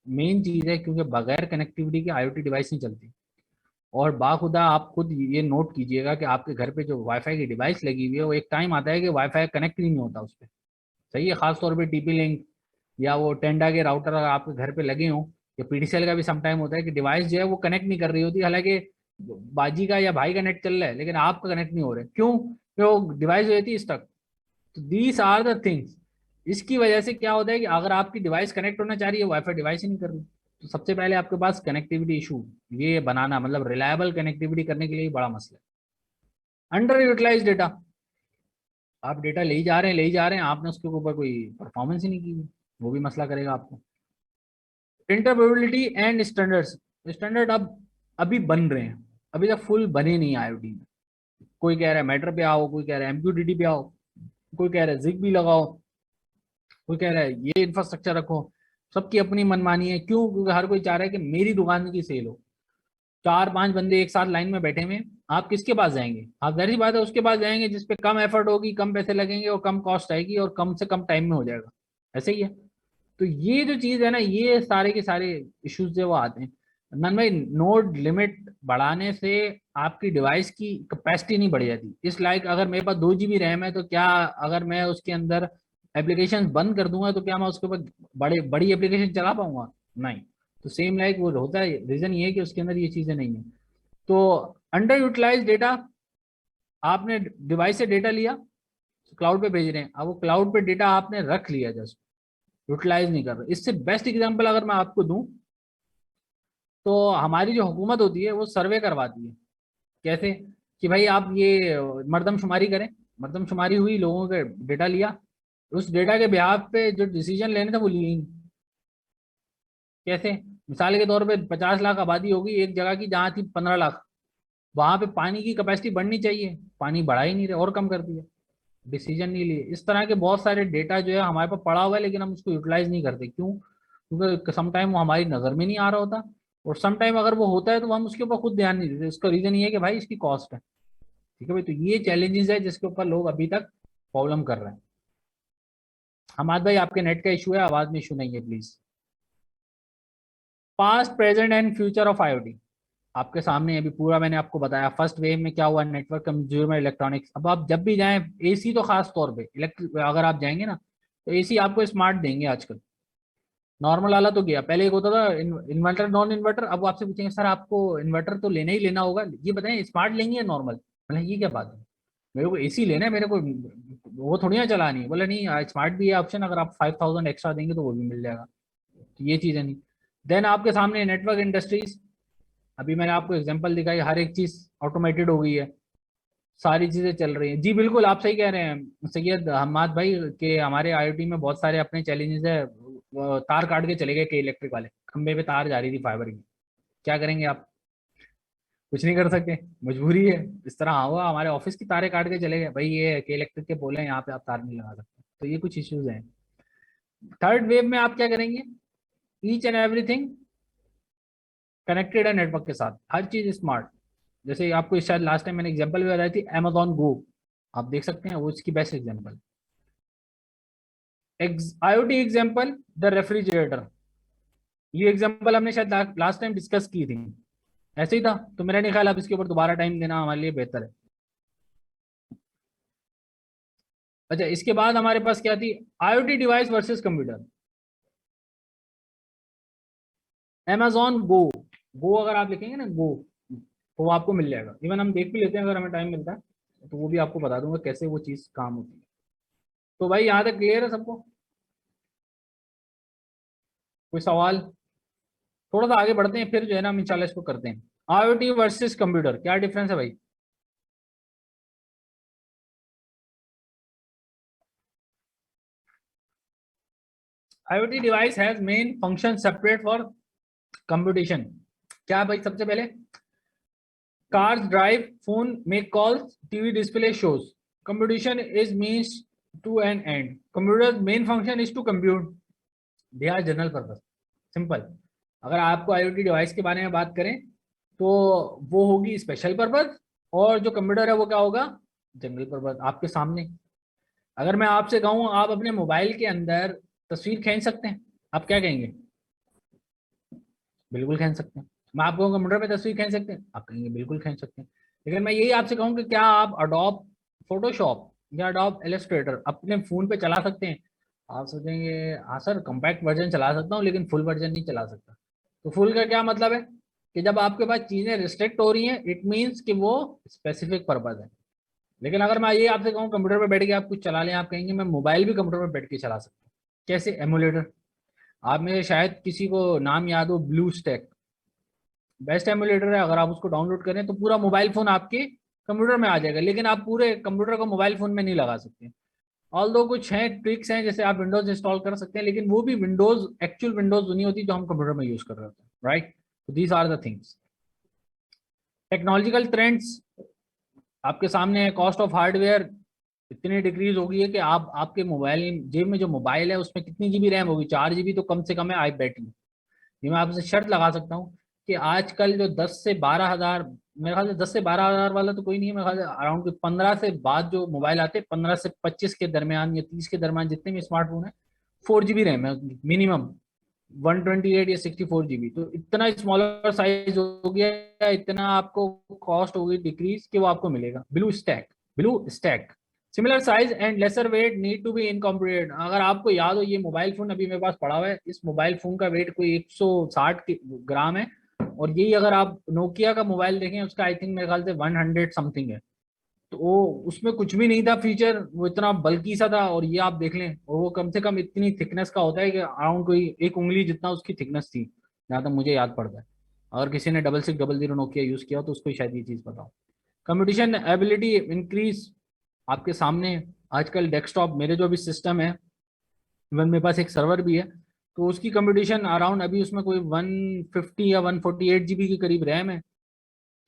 मेन चीज है, क्योंकि बगैर कनेक्टिविटी के आईओटी डिवाइस नहीं चलती। और बाखुदा आप खुद ये नोट कीजिएगा कि आपके घर पे जो वाईफाई की डिवाइस लगी हुई है वो एक टाइम आता है कि वाईफाई कनेक्ट ही नहीं होता उस पर। सही है, खासतौर पे टीपी लिंक या वो टेंडा के राउटर अगर आपके घर पे लगे हों, या पीडीसीएल का भी सम टाइम होता है कि डिवाइस जो है वो कनेक्ट नहीं कर रही होती, हालांकि बाजी का या भाई का नेट चल रहा है लेकिन आपका कनेक्ट नहीं हो रहा है, क्यों? कि वो डिवाइस जो रहती है स्टक। तो दीज आर द थिंग्स। इसकी वजह से क्या होता है कि अगर आपकी डिवाइस कनेक्ट होना चाह रही है, वाईफाई डिवाइस ही नहीं कर रही, तो सबसे पहले आपके पास कनेक्टिविटी इशू ये बनाना, मतलब रिलायबल कनेक्टिविटी करने के लिए बड़ा मसला है। अंडर यूटिलाइज डेटा, आप डेटा ले ही जा रहे हैं ले ही जा रहे हैं, आपने उसके ऊपर कोई परफॉर्मेंस ही नहीं की, वो भी मसला करेगा आपको। इंटरऑपरेबिलिटी एंड स्टैंडर्ड्स, स्टैंडर्ड अब अभी बन रहे हैं, अभी तक फुल बने नहीं आईओटी में। कोई कह रहा है मैटर पे आओ, कोई कह रहा है एमक्यूटीटी पे आओ, कोई कह रहा है जिग भी लगाओ, कोई कह रहा है ये इंफ्रास्ट्रक्चर रखो। सबकी अपनी मनमानी है, क्यों? क्योंकि हर कोई चाह रहा है कि मेरी दुकान की सेल हो। चार पांच बंदे एक साथ लाइन में बैठे हुए हैं, आप किसके पास जाएंगे? आप जाहिर सी बात है उसके पास जाएंगे जिसपे कम एफर्ट होगी, कम पैसे लगेंगे और कम कॉस्ट आएगी और कम से कम टाइम में हो जाएगा। ऐसे ही है। तो ये जो चीज है ना, ये सारे के सारे इश्यूज जो वो आते हैं। नन भाई, नोड लिमिट बढ़ाने से आपकी डिवाइस की कैपेसिटी नहीं बढ़ जाती। इस लाइक अगर मेरे पास 2 GB रैम है तो क्या, अगर मैं उसके अंदर एप्लीकेशन बंद कर दूंगा तो क्या मैं उसके ऊपर बड़ी एप्लीकेशन चला पाऊंगा? नहीं। तो सेम लाइक वो होता है, रीजन ये है कि उसके अंदर ये चीजें नहीं है। तो अंडर यूटिलाइज डेटा, आपने डिवाइस से डेटा लिया, क्लाउड पे भेज रहे हैं, अब वो क्लाउड पे डेटा आपने रख लिया, जस्ट यूटिलाइज नहीं कर रहे। इससे बेस्ट एग्जांपल अगर मैं आपको दूं तो हमारी जो हुकूमत होती है वो सर्वे करवाती है। कैसे? कि भाई आप ये मर्दमशुमारी करें, मर्दमशुमारी हुई, लोगों का डेटा लिया, उस डेटा के बिहाफ पे जो डिसीजन लेने थे वो लिए ही नहीं। कैसे? मिसाल के तौर पे 50 लाख आबादी होगी एक जगह की जहाँ थी 15 लाख, वहां पे पानी की कैपेसिटी बढ़नी चाहिए, पानी बढ़ा ही नहीं रहे और कम कर दिया, डिसीजन नहीं लिए। इस तरह के बहुत सारे डेटा जो है हमारे पास पड़ा हुआ है लेकिन हम उसको यूटिलाइज नहीं करते, क्यों? क्योंकि सम टाइम वो हमारी नजर में नहीं आ रहा होता, और सम टाइम अगर वो होता है तो हम उसके ऊपर खुद ध्यान नहीं देते। उसका रीजन ये है कि भाई इसकी कॉस्ट है। ठीक है भाई, तो ये चैलेंजेस है जिसके ऊपर लोग अभी तक प्रॉब्लम कर रहे हैं। हमाद भाई आपके नेट का इशू है, आवाज में इशू नहीं है please. Past present and future of IoT आपके सामने अभी पूरा मैंने आपको बताया। फर्स्ट वेव में क्या हुआ, नेटवर्क कंज्यूमर इलेक्ट्रॉनिक्स। अब आप जब भी जाएं, एसी तो खास तौर पे इलेक्ट्रिक अगर आप जाएंगे ना तो एसी आपको स्मार्ट देंगे आजकल। नॉर्मल वाला तो गया, पहले एक होता था इन्वर्टर नॉन इन्वर्टर, अब वो आपसे पूछेंगे सर आपको इन्वर्टर तो लेना ही लेना होगा, ये बताएं स्मार्ट लेंगे या नॉर्मल? बोले ये क्या बात है, मेरे को एसी लेना है, मेरे को वो थोड़ी ना चलानी है। बोले नहीं स्मार्ट भी है ऑप्शन, अगर आप 5000 एक्स्ट्रा देंगे तो वो भी मिल जाएगा। तो ये चीज़ है नहीं। देन आपके सामने नेटवर्क इंडस्ट्रीज, अभी मैंने आपको एग्जांपल दिखाई, हर एक चीज ऑटोमेटेड हो गई है, सारी चीजें चल रही हैं। जी बिल्कुल आप सही कह रहे हैं सैयद हमाद भाई के हमारे आईओटी में बहुत सारे अपने चैलेंजेस है। वो तार काट के चले गए के इलेक्ट्रिक वाले, खंबे पे तार जा रही थी फाइबर की, क्या करेंगे आप? कुछ नहीं कर सकते, मजबूरी है। इस तरह हुआ, हमारे ऑफिस की तारें काट के चले गए, भाई ये के इलेक्ट्रिक के पोल हैं यहाँ पे आप तार नहीं लगा सकते। तो ये कुछ इश्यूज हैं। थर्ड वेव में आप क्या करेंगे? ईच एंड एवरीथिंग कनेक्टेड है नेटवर्क के साथ, हर चीज स्मार्ट। जैसे आपको शायद लास्ट टाइम मैंने एग्जांपल भी बताई थी, अमेजॉन गो, आप देख सकते हैं, वो इसकी best example. IoT example the refrigerator, ये एग्जांपल हमने शायद लास्ट टाइम डिस्कस की थी, ऐसे ही था। तो मेरा नहीं ख्याल आप इसके ऊपर दोबारा टाइम देना हमारे लिए बेहतर है। अच्छा, इसके बाद हमारे पास क्या थी? IoT device versus computer, Amazon Go. Go अगर आप लिखेंगे ना गो तो वो आपको मिल जाएगा, इवन हम देख भी लेते हैं अगर हमें टाइम मिलता है तो वो भी आपको बता दूंगा कैसे वो चीज़ काम होती है। तो भाई यहाँ तक क्लियर है सबको? कोई सवाल? थोड़ा सा आगे बढ़ते हैं फिर जो है ना हम इंशाल्लाह इसको करते हैं। आईओटी वर्सेस कंप्यूटर क्या डिफरेंस है भाई? IoT device has main function separate for computation. क्या भाई? सबसे पहले cars drive, phone make calls, TV display shows. Computation is means to an end. Computer main function is to compute, they are general purpose, simple. अगर आपको IoT device के बारे में बात करें तो वो होगी स्पेशल पर्पस, और जो कंप्यूटर है वो क्या होगा, जनरल पर्पस। आपके सामने अगर मैं आपसे कहूँ आप अपने मोबाइल के अंदर तस्वीर खींच सकते हैं, आप क्या कहेंगे? बिल्कुल खींच सकते हैं। मैं आपको कंप्यूटर पे तस्वीर खींच सकते हैं, आप कहेंगे बिल्कुल खींच सकते हैं। लेकिन मैं यही आपसे कहूँ कि क्या आप अडोब फोटोशॉप या अडोब इलस्ट्रेटर अपने फोन पे चला सकते हैं? आप सोचेंगे हाँ सर, कॉम्पैक्ट वर्जन चला सकता हूँ लेकिन फुल वर्जन नहीं चला सकता। तो फुल का क्या मतलब है कि जब आपके पास चीजें रिस्ट्रिक्ट हो रही हैं, इट मीन्स कि वो स्पेसिफिक पर्पज है। लेकिन अगर मैं ये आपसे कहूँ कंप्यूटर पे बैठ के आप कुछ चला लें, आप कहेंगे मैं मोबाइल भी कंप्यूटर पे बैठ के चला सकता हूँ। कैसे? एमुलेटर। आप में से शायद किसी को नाम याद हो, ब्लू स्टैक, बेस्ट एमुलेटर है। अगर आप उसको डाउनलोड करें तो पूरा मोबाइल फोन आपके कंप्यूटर में आ जाएगा, लेकिन आप पूरे कंप्यूटर को मोबाइल फोन में नहीं लगा सकते। ऑल दो कुछ हैं ट्रिक्स हैं, जैसे आप विंडोज इंस्टॉल कर सकते हैं, लेकिन वो भी विंडोज, एक्चुअल विंडोज नहीं होती जो हम कंप्यूटर में यूज कर रहे होते हैं, राइट? तो these are the things. Technological trends आपके सामने है। कॉस्ट ऑफ हार्डवेयर इतनी डिक्रीज होगी है कि आप आपके मोबाइल जेब में जो मोबाइल है उसमें कितनी जीबी रैम होगी, 4 जीबी तो कम से कम है, आई बेट यू। ये मैं आपसे शर्त लगा सकता हूँ कि आजकल जो 10 से 12 हज़ार, मेरे ख्याल से 10 से 12 हज़ार वाला तो कोई नहीं है, मेरे ख्याल से अराउंड 15 से बाद जो मोबाइल आते हैं, 15 से 25 के दरमियान या 30 के दरमियान जितने भी स्मार्टफोन है, 4 जीबी रैम है मिनिमम, 128 या 64 जीबी। तो इतना स्मॉलर साइज हो गया है, इतना आपको कॉस्ट होगी डिक्रीज कि वो आपको मिलेगा। Blue stack similar size and lesser weight need to be incorporated. अगर आपको याद हो, ये मोबाइल फोन अभी मेरे पास पड़ा हुआ है, इस मोबाइल फोन का वेट कोई 160 ग्राम है, और यही अगर आप नोकिया का मोबाइल देखें उसका आई थिंक मेरे ख्याल से 100 समथिंग है। तो वो उसमें कुछ भी नहीं था फीचर, वो इतना बल्की सा था, और ये आप देख लें, और वो कम से कम इतनी थिकनेस का होता है कि अराउंड कोई 1 उंगली जितना उसकी थिकनेस थी, जहाँ तक मुझे याद पड़ता है। अगर किसी ने 6600 नोकिया यूज किया हो तो उसको शायद ये चीज़ पता हो। कंप्यूटेशन एबिलिटी इंक्रीज आपके सामने। आजकल डेस्कटॉप, मेरे जो भी सिस्टम है, इवन मेरे पास एक सर्वर भी है, तो उसकी कंप्यूटेशन अराउंड अभी उसमें कोई 150 या 148 जीबी के करीब रैम है,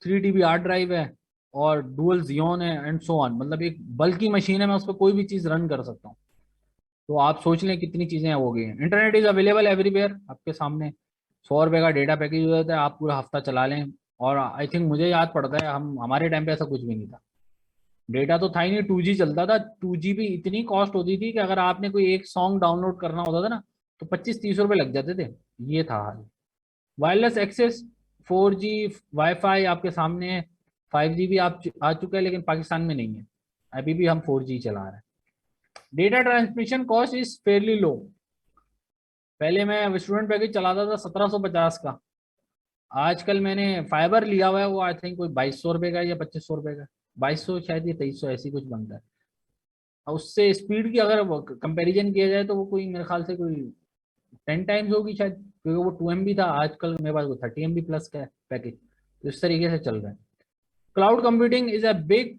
3 TB हार्ड ड्राइव है, और डुअल जियोन है एंड सो ऑन। मतलब एक बल्कि मशीन है, मैं उस पर कोई भी चीज़ रन कर सकता हूँ। तो आप सोच लें कितनी चीज़ें हो गई हैं। इंटरनेट इज अवेलेबल एवरीवेयर आपके सामने। 100 रुपये का डेटा पैकेज हो जाता है, आप पूरा हफ्ता चला लें। और आई थिंक मुझे याद पड़ता है, हम हमारे टाइम पे ऐसा कुछ भी नहीं था। डेटा तो था ही नहीं, 2G चलता था। 2G भी इतनी कॉस्ट होती थी कि अगर आपने कोई एक सॉन्ग डाउनलोड करना होता था ना, तो 25-30 रुपये लग जाते थे। ये था हाल। वायरलेस एक्सेस, 4G वाईफाई आपके सामने है। 5G भी आप आ चुका है, लेकिन पाकिस्तान में नहीं है, अभी भी हम 4G चला रहे हैं। Data transmission cost is fairly low. पहले मैं स्टूडेंट पैकेज चलाता था 1750 का, आजकल मैंने फाइबर लिया हुआ है, वो आई थिंक कोई 2200 रुपये का या 2500 रुपये का, 2200 शायद, ये 2300 ऐसी कुछ बनता है। और उससे स्पीड की अगर कंपैरिजन किया जाए तो वो कोई मेरे ख्याल से कोई 10 टाइम्स होगी शायद, क्योंकि वो 2 MB था, आजकल मेरे पास वो 30 MB प्लस का है पैकेज। तो इस तरीके से चल रहा है। Cloud computing is a big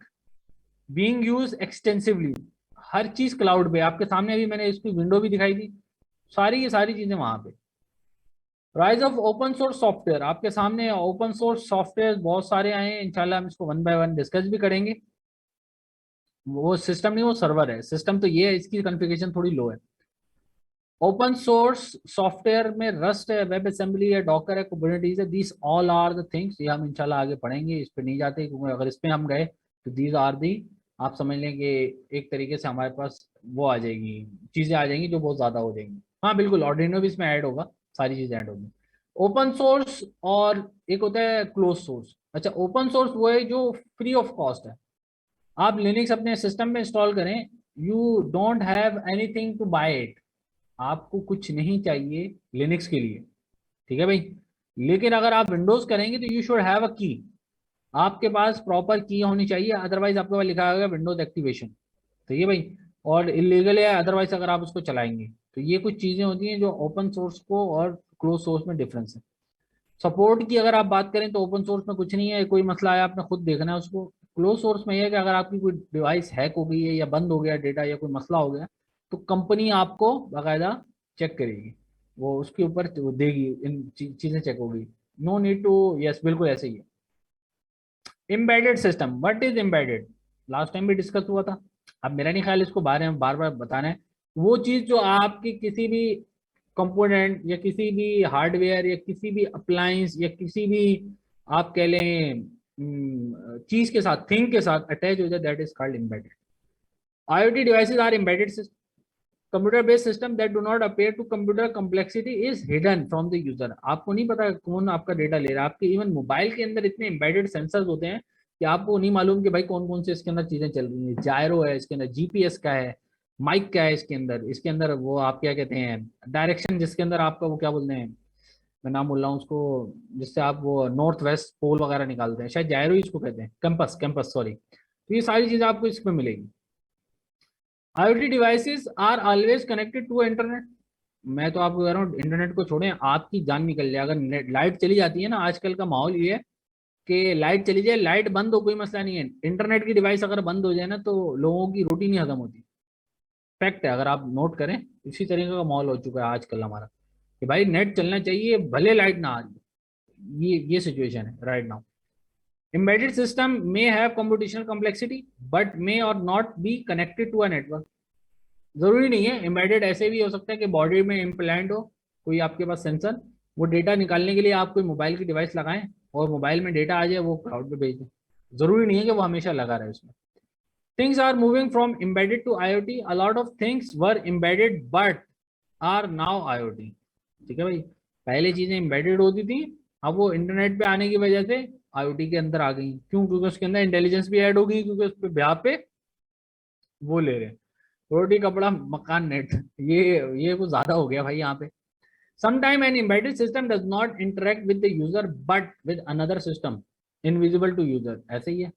being use extensively. हर चीज क्लाउड पे आपके सामने, अभी मैंने इसकी विंडो भी दिखाई थी, सारी की सारी चीजें वहां पे। Rise of open source software आपके सामने। ओपन सोर्स सॉफ्टवेयर बहुत सारे आए हैं, इंशाल्लाह हम इसको वन बाय वन डिस्कस भी करेंगे। वो सिस्टम नहीं, वो सर्वर है। सिस्टम तो ये है, इसकी कॉन्फ़िगरेशन थोड़ी लो है। ओपन सोर्स सॉफ्टवेयर में रस्ट है, वेब असेंबली है, डॉकर है, कुबरनेटिस है। These all are the things, ये हम इंशाल्लाह आगे पढ़ेंगे, इस पे नहीं जाते, क्योंकि अगर इस पे हम गए तो दीज आर दी, आप समझ लें कि एक तरीके से हमारे पास वो आ जाएगी, चीज़ें आ जाएंगी जो बहुत ज़्यादा हो जाएंगी। हाँ बिल्कुल, ऑर्डिनो भी इसमें ऐड होगा, सारी चीज़ें ऐड होंगी। ओपन सोर्स और एक होता है क्लोज सोर्स। अच्छा, ओपन सोर्स वो है जो फ्री ऑफ कॉस्ट है। आप लिनक्स अपने सिस्टम में इंस्टॉल करें, you don't have anything to buy it, आपको कुछ नहीं चाहिए लिनक्स के लिए, ठीक है भाई। लेकिन अगर आप विंडोज करेंगे तो यू शुड हैव अ की, आपके पास प्रॉपर की होनी चाहिए, अदरवाइज आपके पास लिखा होगा विंडोज एक्टिवेशन, तो ये भाई और इलीगल है अदरवाइज अगर आप उसको चलाएंगे। तो ये कुछ चीजें होती हैं जो ओपन सोर्स को और क्लोज सोर्स में डिफरेंस है। सपोर्ट की अगर आप बात करें तो ओपन सोर्स में कुछ नहीं है, कोई मसला है आपने खुद देखना है उसको। क्लोज सोर्स में यह है कि अगर आपकी कोई डिवाइस हैक हो गई है या बंद हो गया डेटा या कोई मसला हो गया, तो कंपनी आपको बाकायदा चेक करेगी, वो उसके ऊपर वो देगी, इन चीजें चेक होगी। नो नीड टू, यस बिल्कुल ऐसे ही है। Embedded system, what is embedded, last time भी डिस्कस हुआ था। अब मेरा नहीं ख्याल इसको बारे में बार बार बताना है। वो चीज जो आपकी किसी भी कंपोनेंट या किसी भी हार्डवेयर या किसी भी अप्लायंस या किसी भी आप कह लें चीज के साथ, थिंग के साथ अटैच हो जाए, that is called embedded. IoT devices are embedded computer-based system that do not appear to computer complexity is hidden from the user। आपको नहीं पता कौन आपका डेटा ले रहा है। आपके इवन मोबाइल के अंदर इतने एम्बेडेड सेंसर्स होते हैं कि आपको नहीं मालूम कि भाई कौन कौन से इसके अंदर चीजें चल रही हैं। जायरो है इसके अंदर, जीपीएस का है, माइक का है इसके अंदर वो आप क्या कहते हैं, डायरेक्शन जिसके अंदर आपका वो क्या बोलते हैं, मैं नाम बोल रहा हूँ उसको, जिससे आप वो नॉर्थ वेस्ट पोल वगैरह निकालते हैं, शायद जायरो ही इसको कहते हैं, कैंपस कैंपस सॉरी। तो ये सारी चीजें आपको इसमें मिलेगी। IoT devices are always connected to internet. मैं तो आपको कह रहा हूँ इंटरनेट को छोड़ें, आपकी जान निकल जाए अगर लाइट चली जाती है ना। आजकल का माहौल ये है कि लाइट चली जाए, लाइट बंद हो कोई मसला नहीं है, इंटरनेट की डिवाइस अगर बंद हो जाए ना तो लोगों की रोटी नहीं खत्म होती। फैक्ट है, अगर आप नोट करें, इसी तरीके का माहौल हो चुका है आजकल हमारा कि भाई नेट चलना चाहिए भले लाइट ना आ रही। ये सिचुएशन है right now. Embedded system may have computational complexity but may or not be connected to a network। जरूरी नहीं है, एम्बेडेड ऐसे भी हो सकता है कि बॉडी में इम्प्लांट हो कोई आपके पास सेंसर, वो डेटा निकालने के लिए आप कोई मोबाइल की डिवाइस लगाएं और मोबाइल में डेटा आ जाए, वो क्लाउड पे भेज दें। जरूरी नहीं है कि वो हमेशा लगा रहे उसमें। Things are moving from embedded to IoT। A lot of things were embedded but are now IoT। ठीक है भाई, पहले चीजें एम्बेडेड होती थी, अब वो इंटरनेट पे आने की वजह से IoT के अंदर आ गई। क्यों? क्योंकि उसके अंदर इंटेलिजेंस भी ऐड हो गई, क्योंकि उस पे ब्याह पे वो ले रहे हैं, रोटी कपड़ा मकान नेट। ये कुछ ज्यादा हो गया भाई यहाँ पे। Sometime an embedded system does not interact with the user but with another system invisible to user। ऐसे ही है,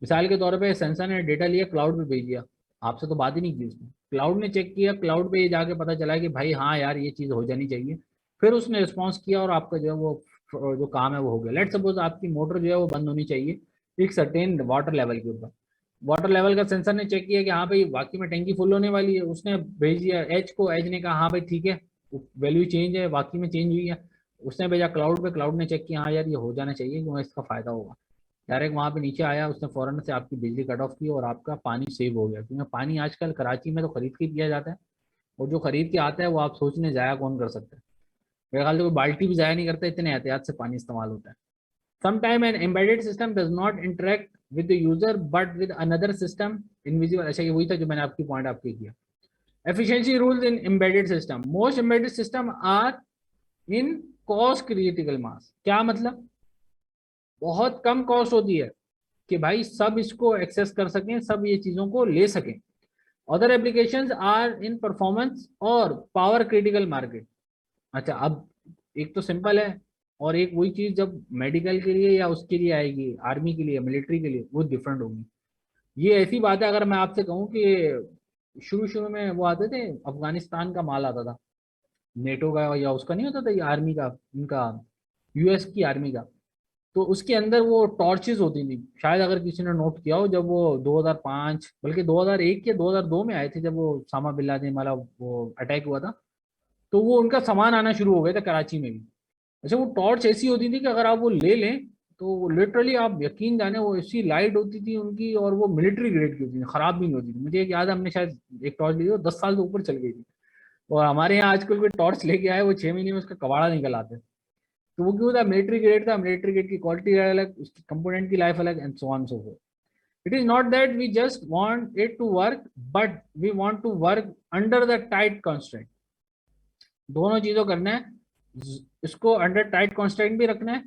मिसाल के तौर पे सेंसर ने डेटा लिया, क्लाउड पे भेज दिया, आपसे तो बात ही नहीं की उसने, क्लाउड ने चेक किया, क्लाउड पे ये जाके पता चला कि भाई हाँ यार ये चीज हो जानी चाहिए, फिर उसने रिस्पॉन्स किया और आपका जो है वो जो काम है वो हो गया। लेट सपोज आपकी मोटर जो है वो बंद होनी चाहिए एक सर्टेन वाटर लेवल के ऊपर, वाटर लेवल का सेंसर ने चेक किया कि हाँ भाई वाकई में टैंकी फुल होने वाली है, उसने भेज दिया एच को, एच ने कहा हाँ भाई ठीक है, वैल्यू चेंज है, वाकई में चेंज हुई है, उसने भेजा क्लाउड पे, क्लाउड ने चेक किया हाँ यार ये हो जाना चाहिए क्योंकि इसका फायदा होगा, डायरेक्ट वहां पे नीचे आया, उसने फौरन से आपकी बिजली कट ऑफ की और आपका पानी सेव हो गया। क्योंकि पानी आजकल कराची में तो खरीद के पिया जाता है, और जो खरीद के आता है वो आप सोचने जाया कौन कर सकता है, मेरे ख्याल से कोई बाल्टी भी जाया नहीं करता, इतने एहतियात से पानी इस्तेमाल होता है। Sometime an embedded system does not interact with the user but with another system invisible। अच्छा ये वही था जो मैंने आपकी पॉइंट आपके किया। Efficiency rules in embedded system। Most embedded system are in cost critical mass। क्या मतलब? बहुत कम कॉस्ट होती है कि भाई सब इसको एक्सेस कर सकें, सब ये चीजों को ले सकें। Other applications are in performance और पावर क्रिटिकल मार्केट। अच्छा अब एक तो सिंपल है, और एक वही चीज जब मेडिकल के लिए या उसके लिए आएगी, आर्मी के लिए, मिलिट्री के लिए, वो डिफरेंट होगी। ये ऐसी बात है, अगर मैं आपसे कहूँ कि शुरू शुरू में वो आते थे, अफगानिस्तान का माल आता था नेटो का या उसका नहीं होता था, ये आर्मी का, इनका US की आर्मी का, तो उसके अंदर वो टॉर्चेस होती थी, शायद अगर किसी ने नोट किया हो, जब वो 2005 बल्कि 2001 या 2002 में आए थे, जब वो सामा बिन लादेन वाला वो अटैक हुआ था, तो वो उनका सामान आना शुरू हो गया था कराची में भी। अच्छा वो टॉर्च ऐसी होती थी कि अगर आप वो ले लें तो लिटरली आप यकीन जाने वो ऐसी लाइट होती थी उनकी, और वो मिलिट्री ग्रेड की होती थी, खराब भी नहीं होती थी। मुझे एक याद है, हमने शायद एक टॉर्च ली थी, वो 10 साल से ऊपर चल गई थी, और हमारे यहाँ आजकल कोई टॉर्च लेके आए वो 6 महीने में उसका कबाड़ा निकल आते। तो वो क्यों था? मिलिट्री ग्रेड था, मिलिट्री ग्रेड की क्वालिटी अलग, उसकी कंपोनेंट की लाइफ अलग, and so on so forth. It is not that we just want it to work, but we want to work under the tight constant. दोनों चीजों करना है, इसको अंडर टाइट कॉन्स्टेंट भी रखना है,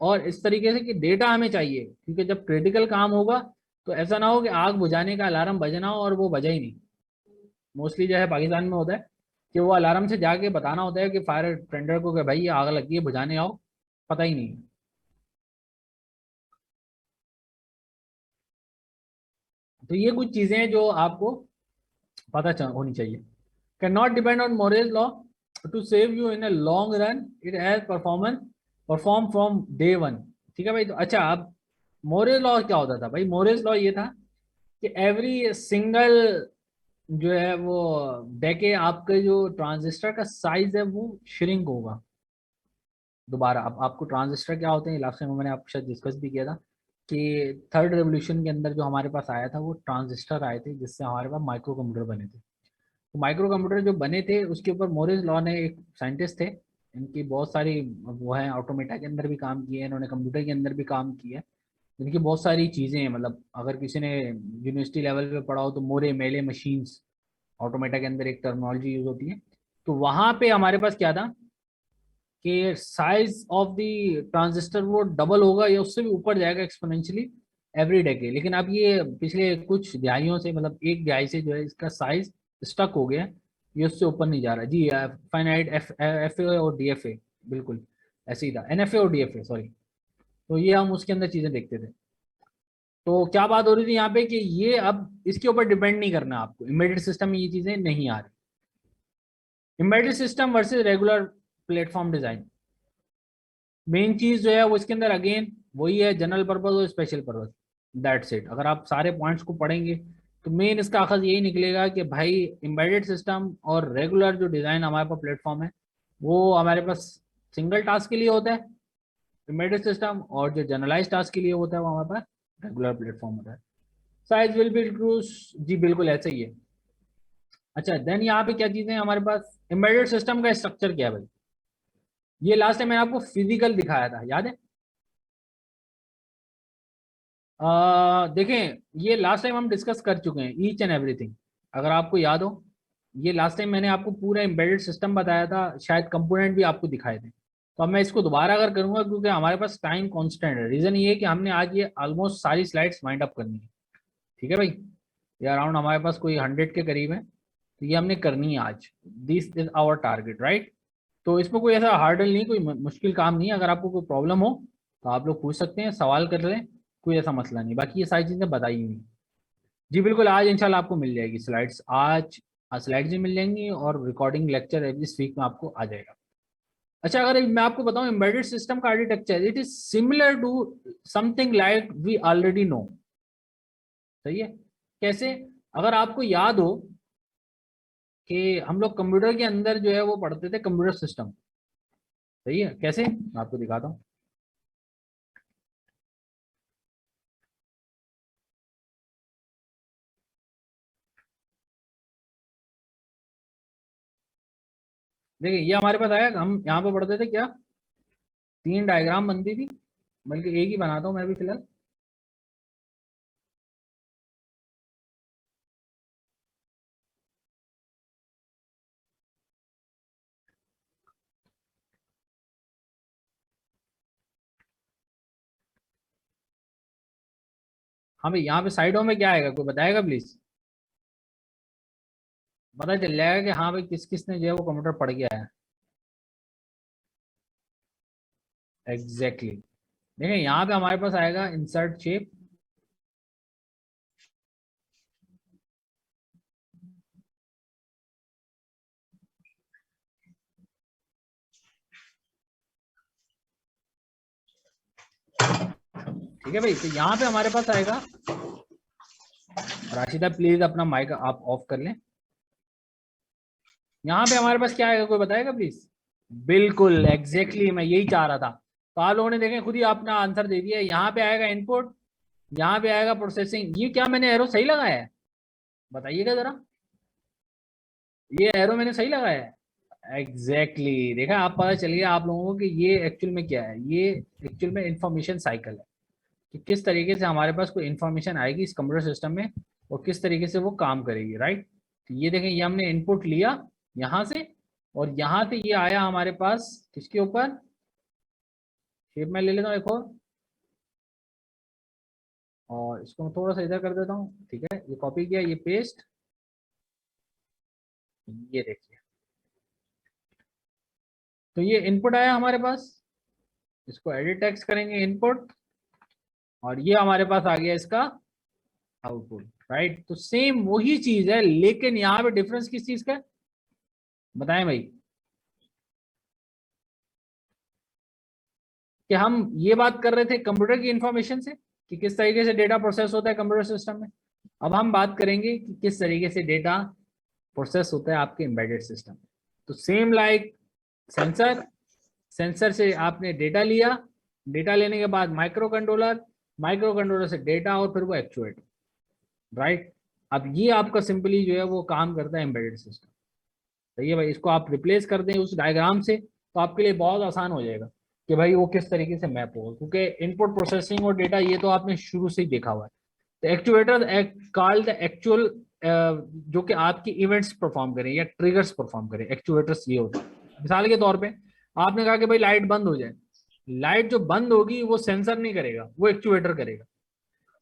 और इस तरीके से कि डेटा हमें चाहिए, क्योंकि जब क्रिटिकल काम होगा तो ऐसा ना हो कि आग बुझाने का अलार्म बजना हो और वो बजा ही नहीं। मोस्टली जो है पाकिस्तान में होता है कि वो अलार्म से जाके बताना होता है कि फायर टेंडर को कि भाई ये आग लगी है बुझाने आओ, पता ही नहीं है। तो ये कुछ चीजें हैं जो आपको होनी चाहिए। Can not depend on Moore's law to save you in a long run, it has performance perform from day one. ठीक है भाई, तो अच्छा अब मोरेज लॉ क्या होता था भाई? मोरेज लॉ ये था कि एवरी सिंगल जो है वो डेके आपके जो ट्रांजिस्टर का साइज है वो श्रिंक होगा। दोबारा अब आपको ट्रांजिस्टर क्या होते हैं लास्ट टाइम मैंने आपके साथ डिस्कस भी किया था कि थर्ड रेवोल्यूशन के अंदर जो हमारे पास आया था वो ट्रांजिस्टर आए थे, जिससे हमारे पास माइक्रो कंप्यूटर बने थे। तो माइक्रो कंप्यूटर जो बने थे उसके ऊपर मोरिस लॉ ने, एक साइंटिस्ट थे, इनकी बहुत सारी वो है, ऑटोमेटा के अंदर भी काम किए हैं इन्होंने, कंप्यूटर के अंदर भी काम किया है। इनकी बहुत सारी चीज़ें हैं, मतलब अगर किसी ने यूनिवर्सिटी लेवल पे पढ़ा हो तो मोरे मेले मशीन्स, ऑटोमेटा के अंदर एक टर्मिनोलॉजी यूज होती है। तो वहां पे हमारे पास क्या था कि साइज ऑफ द ट्रांजिस्टर वो डबल होगा या उससे भी ऊपर जाएगा एक्सपोनेंशियली एवरी डेकेड। लेकिन अब ये पिछले कुछ दिहाइयों से, मतलब एक दिहाई से जो है इसका साइज स्टक हो गया है, ये उससे ऊपर नहीं जा रहा जी। फाइनाइट एफ ए और डी एफ ए, बिल्कुल ऐसे ही था, एन एफ ए और डी एफ ए, सॉरी। तो ये हम उसके अंदर चीजें देखते थे। तो क्या बात हो रही थी यहाँ पे कि ये अब इसके ऊपर डिपेंड नहीं करना आपको, एम्बेडेड सिस्टम में ये चीजें नहीं आ रही। Embedded system versus regular platform design, main चीज जो है वो इसके अंदर अगेन वही है, जनरल पर्पज और स्पेशल पर्पज, दैट्स इट। अगर आप सारे पॉइंट्स को पढ़ेंगे तो मेन इसका अखज यही निकलेगा कि भाई एम्बेडेड सिस्टम और रेगुलर जो डिजाइन हमारे पास प्लेटफॉर्म है वो हमारे पास सिंगल टास्क के लिए होता है एम्बेडेड सिस्टम, और जो जनरलाइज टास्क के लिए होता है वो हमारे पास रेगुलर प्लेटफॉर्म होता है। साइज विल बी क्रूज, जी बिल्कुल ऐसा ही है। अच्छा, देन यहाँ पे क्या चीजें हैं हमारे पास, एम्बेडेड सिस्टम का स्ट्रक्चर क्या है भाई। ये लास्ट टाइम मैंने आपको फिजिकल दिखाया था, याद है? देखें, ये लास्ट टाइम हम डिस्कस कर चुके हैं ईच एंड एवरीथिंग, अगर आपको याद हो। ये लास्ट टाइम मैंने आपको पूरा एम्बेडेड सिस्टम बताया था, शायद कंपोनेंट भी आपको दिखाए थे। तो अब मैं इसको दोबारा अगर करूंगा, क्योंकि हमारे पास टाइम कांस्टेंट है, रीजन ये है कि हमने आज ये ऑलमोस्ट सारी स्लाइड्स वाइंड अप करनी है। ठीक है भाई, ये अराउंड हमारे पास कोई 100 के करीब है, तो ये हमने करनी है आज। This is our target, right. तो इसमें कोई ऐसा हार्डल नहीं, कोई मुश्किल काम नहीं है। अगर आपको कोई प्रॉब्लम हो तो आप लोग पूछ सकते हैं, सवाल कर लें, कोई ऐसा मसला नहीं। बाकी ये सारी चीज़ें बताई हुई हैं। जी बिल्कुल, आज इंशाल्लाह आपको मिल जाएगी स्लाइड्स, आज स्लाइड्स भी मिल जाएंगी और रिकॉर्डिंग लेक्चर इस वीक में आपको आ जाएगा। अच्छा, अगर मैं आपको बताऊं एम्बेडेड सिस्टम का architecture, it is similar to something like we already know. सही है? कैसे? अगर आपको याद हो कि हम लोग कंप्यूटर के अंदर जो है वो पढ़ते थे कंप्यूटर सिस्टम। सही है? कैसे, मैं आपको दिखाता हूँ। देखिए, ये हमारे पास आया, हम यहाँ पे पढ़ते थे क्या, 3 डायग्राम बनती थी, बल्कि एक ही बनाता हूँ मैं भी फिलहाल। हाँ भाई, यहाँ पे साइडों में क्या आएगा, कोई बताएगा प्लीज? पता चल जाएगा कि हाँ भाई किस किस ने जो है वो कंप्यूटर पढ़ गया है। Exactly exactly. देखिए, यहाँ पे हमारे पास आएगा इंसर्ट शेप। ठीक है भाई, तो यहाँ पे हमारे पास आएगा, राशिदा प्लीज अपना माइक आप ऑफ कर लें। यहाँ पे हमारे पास क्या आएगा, कोई बताएगा प्लीज? बिल्कुल एग्जैक्टली exactly, मैं यही चाह रहा था। तो आप लोगों ने देखें खुद ही अपना आंसर दे दिया। यहाँ पे आएगा इनपुट, यहाँ पे आएगा प्रोसेसिंग। ये क्या मैंने एरो सही लगाया है? बताइएगा जरा, ये एरो मैंने सही लगाया है? Exactly exactly. देखा, आप पता चल गया आप लोगों को कि ये एक्चुअल में क्या है। ये एक्चुअल में इंफॉर्मेशन साइकिल है कि किस तरीके से हमारे पास कोई इंफॉर्मेशन आएगी इस कंप्यूटर सिस्टम में और किस तरीके से वो काम करेगी, राइट। तो ये देखें, ये हमने इनपुट लिया यहाँ से, और यहाँ से ये आया हमारे पास किसके ऊपर, शेप में ले लेता हूँ एक और इसको मैं थोड़ा सा इधर कर देता हूँ। ठीक है, ये कॉपी किया, ये पेस्ट, ये देखिए। तो ये इनपुट आया हमारे पास, इसको एडिट टेक्स्ट करेंगे इनपुट, और ये हमारे पास आ गया इसका आउटपुट, राइट। तो सेम वही चीज है, लेकिन यहाँ पे डिफरेंस किस चीज का है, बताएं भाई। कि हम ये बात कर रहे थे कंप्यूटर की इंफॉर्मेशन से कि किस तरीके से डेटा प्रोसेस होता है कंप्यूटर सिस्टम में। अब हम बात करेंगे कि किस तरीके से डेटा प्रोसेस होता है आपके एम्बेडेड सिस्टम में। तो सेम लाइक सेंसर, सेंसर से आपने डेटा लिया, डेटा लेने के बाद माइक्रो कंट्रोलर, माइक्रो कंट्रोलर से डेटा और फिर वो एक्चुएटर, राइट। अब ये आपका सिंपली जो है वो काम करता है एम्बेडेड सिस्टम। सही है भाई, इसको आप रिप्लेस कर दें उस डायग्राम से तो आपके लिए बहुत आसान हो जाएगा कि भाई वो किस तरीके से मैप होगा, क्योंकि इनपुट प्रोसेसिंग और डेटा ये तो आपने शुरू से ही देखा हुआ है। तो एक्चुएटर कॉल्ड द एक्चुअल, जो कि आपकी इवेंट्स परफॉर्म करें या ट्रिगर्स परफॉर्म करें, एक्चुएटर्स ये होते हैं। मिसाल के तौर पे आपने कहा कि भाई लाइट बंद हो जाए, लाइट जो बंद होगी वो सेंसर नहीं करेगा, वो एक्चुएटर करेगा।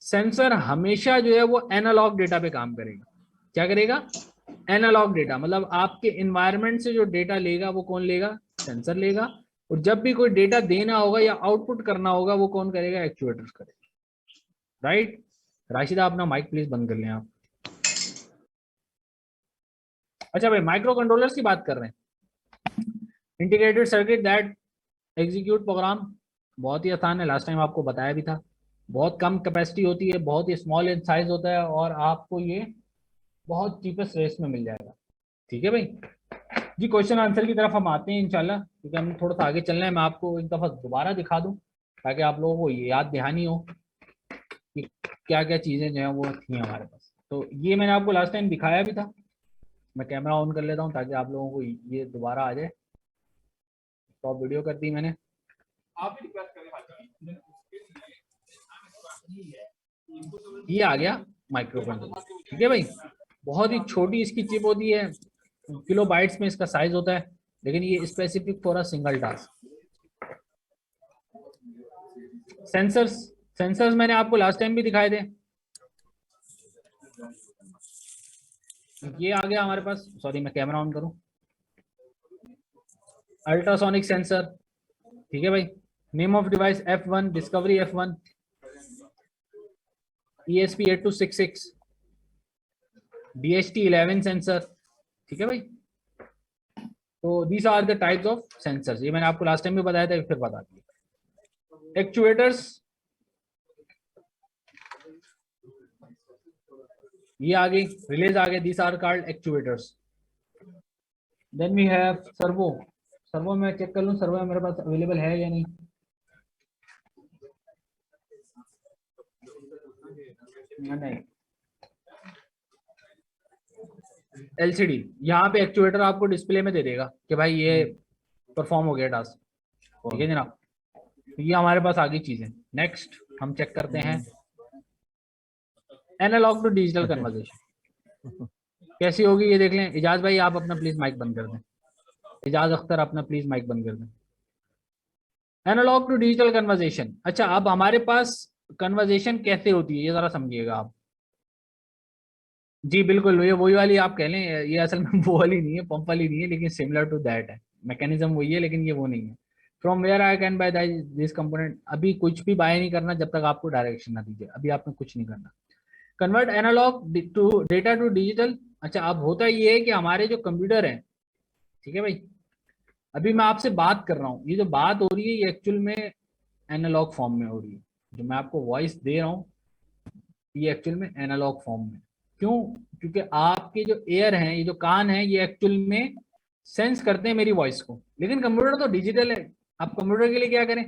सेंसर हमेशा जो है वो एनालॉग डेटा पे काम करेगा। क्या करेगा? एनालॉग डेटा, मतलब आपके इन्वायरमेंट से जो डेटा लेगा वो कौन लेगा? सेंसर लेगा। और जब भी कोई डेटा देना होगा या आउटपुट करना होगा वो कौन करेगा? एक्चुएटर्स करेगा, राइट। राशिदा अपना माइक प्लीज बंद कर लें आप। अच्छा भाई, माइक्रो कंट्रोलर्स की बात कर रहे हैं। Integrated circuit that execute program, बहुत ही आसान है, लास्ट टाइम आपको बताया भी था। बहुत कम कैपेसिटी होती है, बहुत ही स्मॉल इन साइज होता है और आपको ये बहुत चीपेस्ट रेट में मिल जाएगा। ठीक है भाई जी, क्वेश्चन आंसर की तरफ हम आते हैं इंशाल्लाह, क्योंकि हम थोड़ा सा आगे चलना है। मैं आपको एक दफा दोबारा दिखा दूं ताकि आप लोगों को ये याद दहानी हो कि क्या क्या चीजें जो है वो थी हमारे पास। तो ये मैंने आपको लास्ट टाइम दिखाया भी था। मैं कैमरा ऑन कर लेता हूँ ताकि आप लोगों को ये दोबारा आ जाए। स्टॉप वीडियो कर दी मैंने। ये आ गया माइक्रोफोन। ठीक है भाई, बहुत ही छोटी इसकी चिप होती है, किलो बाइट्स में इसका साइज होता है, लेकिन ये specific for a single task. Sensors, sensors मैंने आपको लास्ट टाइम भी दिखाए थे। ये आ गया हमारे पास, सॉरी मैं कैमरा ऑन करूं। अल्ट्रासोनिक सेंसर, ठीक है भाई। Name of device F1, discovery F1, ESP8266, DHT11 sensor. ठीक है भाई, तो these are the types of sensors. ये मैंने आपको लास्ट टाइम भी बताया था, फिर बता दिया। एक्चुएटर्स, ये आ गई, रिलेज आ गए, these are called actuators. Then we have servo. Servo में चेक कर लूं सर्वो मेरे पास अवेलेबल है या नहीं। नहीं, LCD, यहाँ पे एक्चुएटर आपको डिस्प्ले में दे देगा कि भाई ये परफॉर्म हो गया टास्क। ठीक है जनाब, तो ये हमारे पास आ गई चीजें। नेक्स्ट हम चेक करते हैं एनालॉग टू डिजिटल कन्वर्जेशन कैसी होगी, ये देख लें। इजाज भाई आप अपना प्लीज माइक बंद कर दें। इजाज अख्तर अपना प्लीज माइक बंद कर दें। Analogue to digital conversion. अच्छा, अब हमारे पास कन्वर्जेशन कैसे होती है ये जरा समझिएगा आप। जी बिल्कुल, ये वही वाली आप कह लें, ये असल में वो वाली नहीं है, पंप वाली नहीं है, लेकिन सिमिलर टू दैट है। मैकेनिज्म वही है लेकिन ये वो नहीं है। From where I can buy this component, अभी कुछ भी बाय नहीं करना जब तक आपको डायरेक्शन ना दीजिए, अभी आपने कुछ नहीं करना। Convert analogue to data to digital. अच्छा, अब होता ये है कि हमारे जो कंप्यूटर है, ठीक है भाई, अभी मैं आपसे बात कर रहा हूँ, ये जो बात हो रही है ये एक्चुअल में एनालॉग फॉर्म में हो रही है। जो मैं आपको वॉइस दे रहा हूँ ये एक्चुअल में एनालॉग फॉर्म में। क्यों? क्योंकि आपके जो एयर हैं, ये जो कान है, ये एक्चुअल में सेंस करते हैं मेरी वॉइस को, लेकिन कंप्यूटर तो डिजिटल है। आप कंप्यूटर के लिए क्या करें?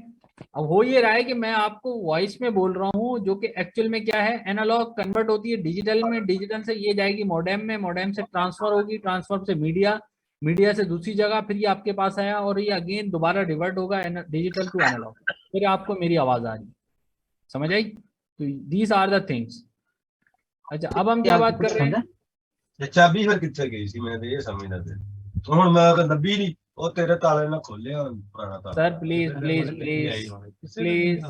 अब हो ये रहा है कि मैं आपको वॉइस में बोल रहा हूँ जो कि एक्चुअल में क्या है, एनालॉग कन्वर्ट होती है डिजिटल में, डिजिटल से ये जाएगी मॉडेम में, मॉडेम से ट्रांसफर होगी, ट्रांसफर से मीडिया, मीडिया से दूसरी जगह, फिर ये आपके पास आया और ये अगेन दोबारा रिवर्ट होगा डिजिटल टू एनालॉग, फिर आपको मेरी आवाज आ रही। समझ आई? तो दीज आर द थिंग्स। अच्छा, अब हम क्या बात कर रहे हैं? ਚਾਬੀ ਫਿਰ ਕਿੱਥੇ ਗਈ ਸੀ ਮੈਂ ਤੇ ਇਹ ਸਮਝਦਾ ਤੇ ਹੁਣ ਮੈਂ ਤਾਂ ਲੱਭੀ ਨਹੀਂ ਉਹ ਤੇਰੇ ਤਾਲੇ ਨਾਲ ਖੋਲਿਆ ਪੁਰਾਣਾ ਤਾਲਾ sir please please please please.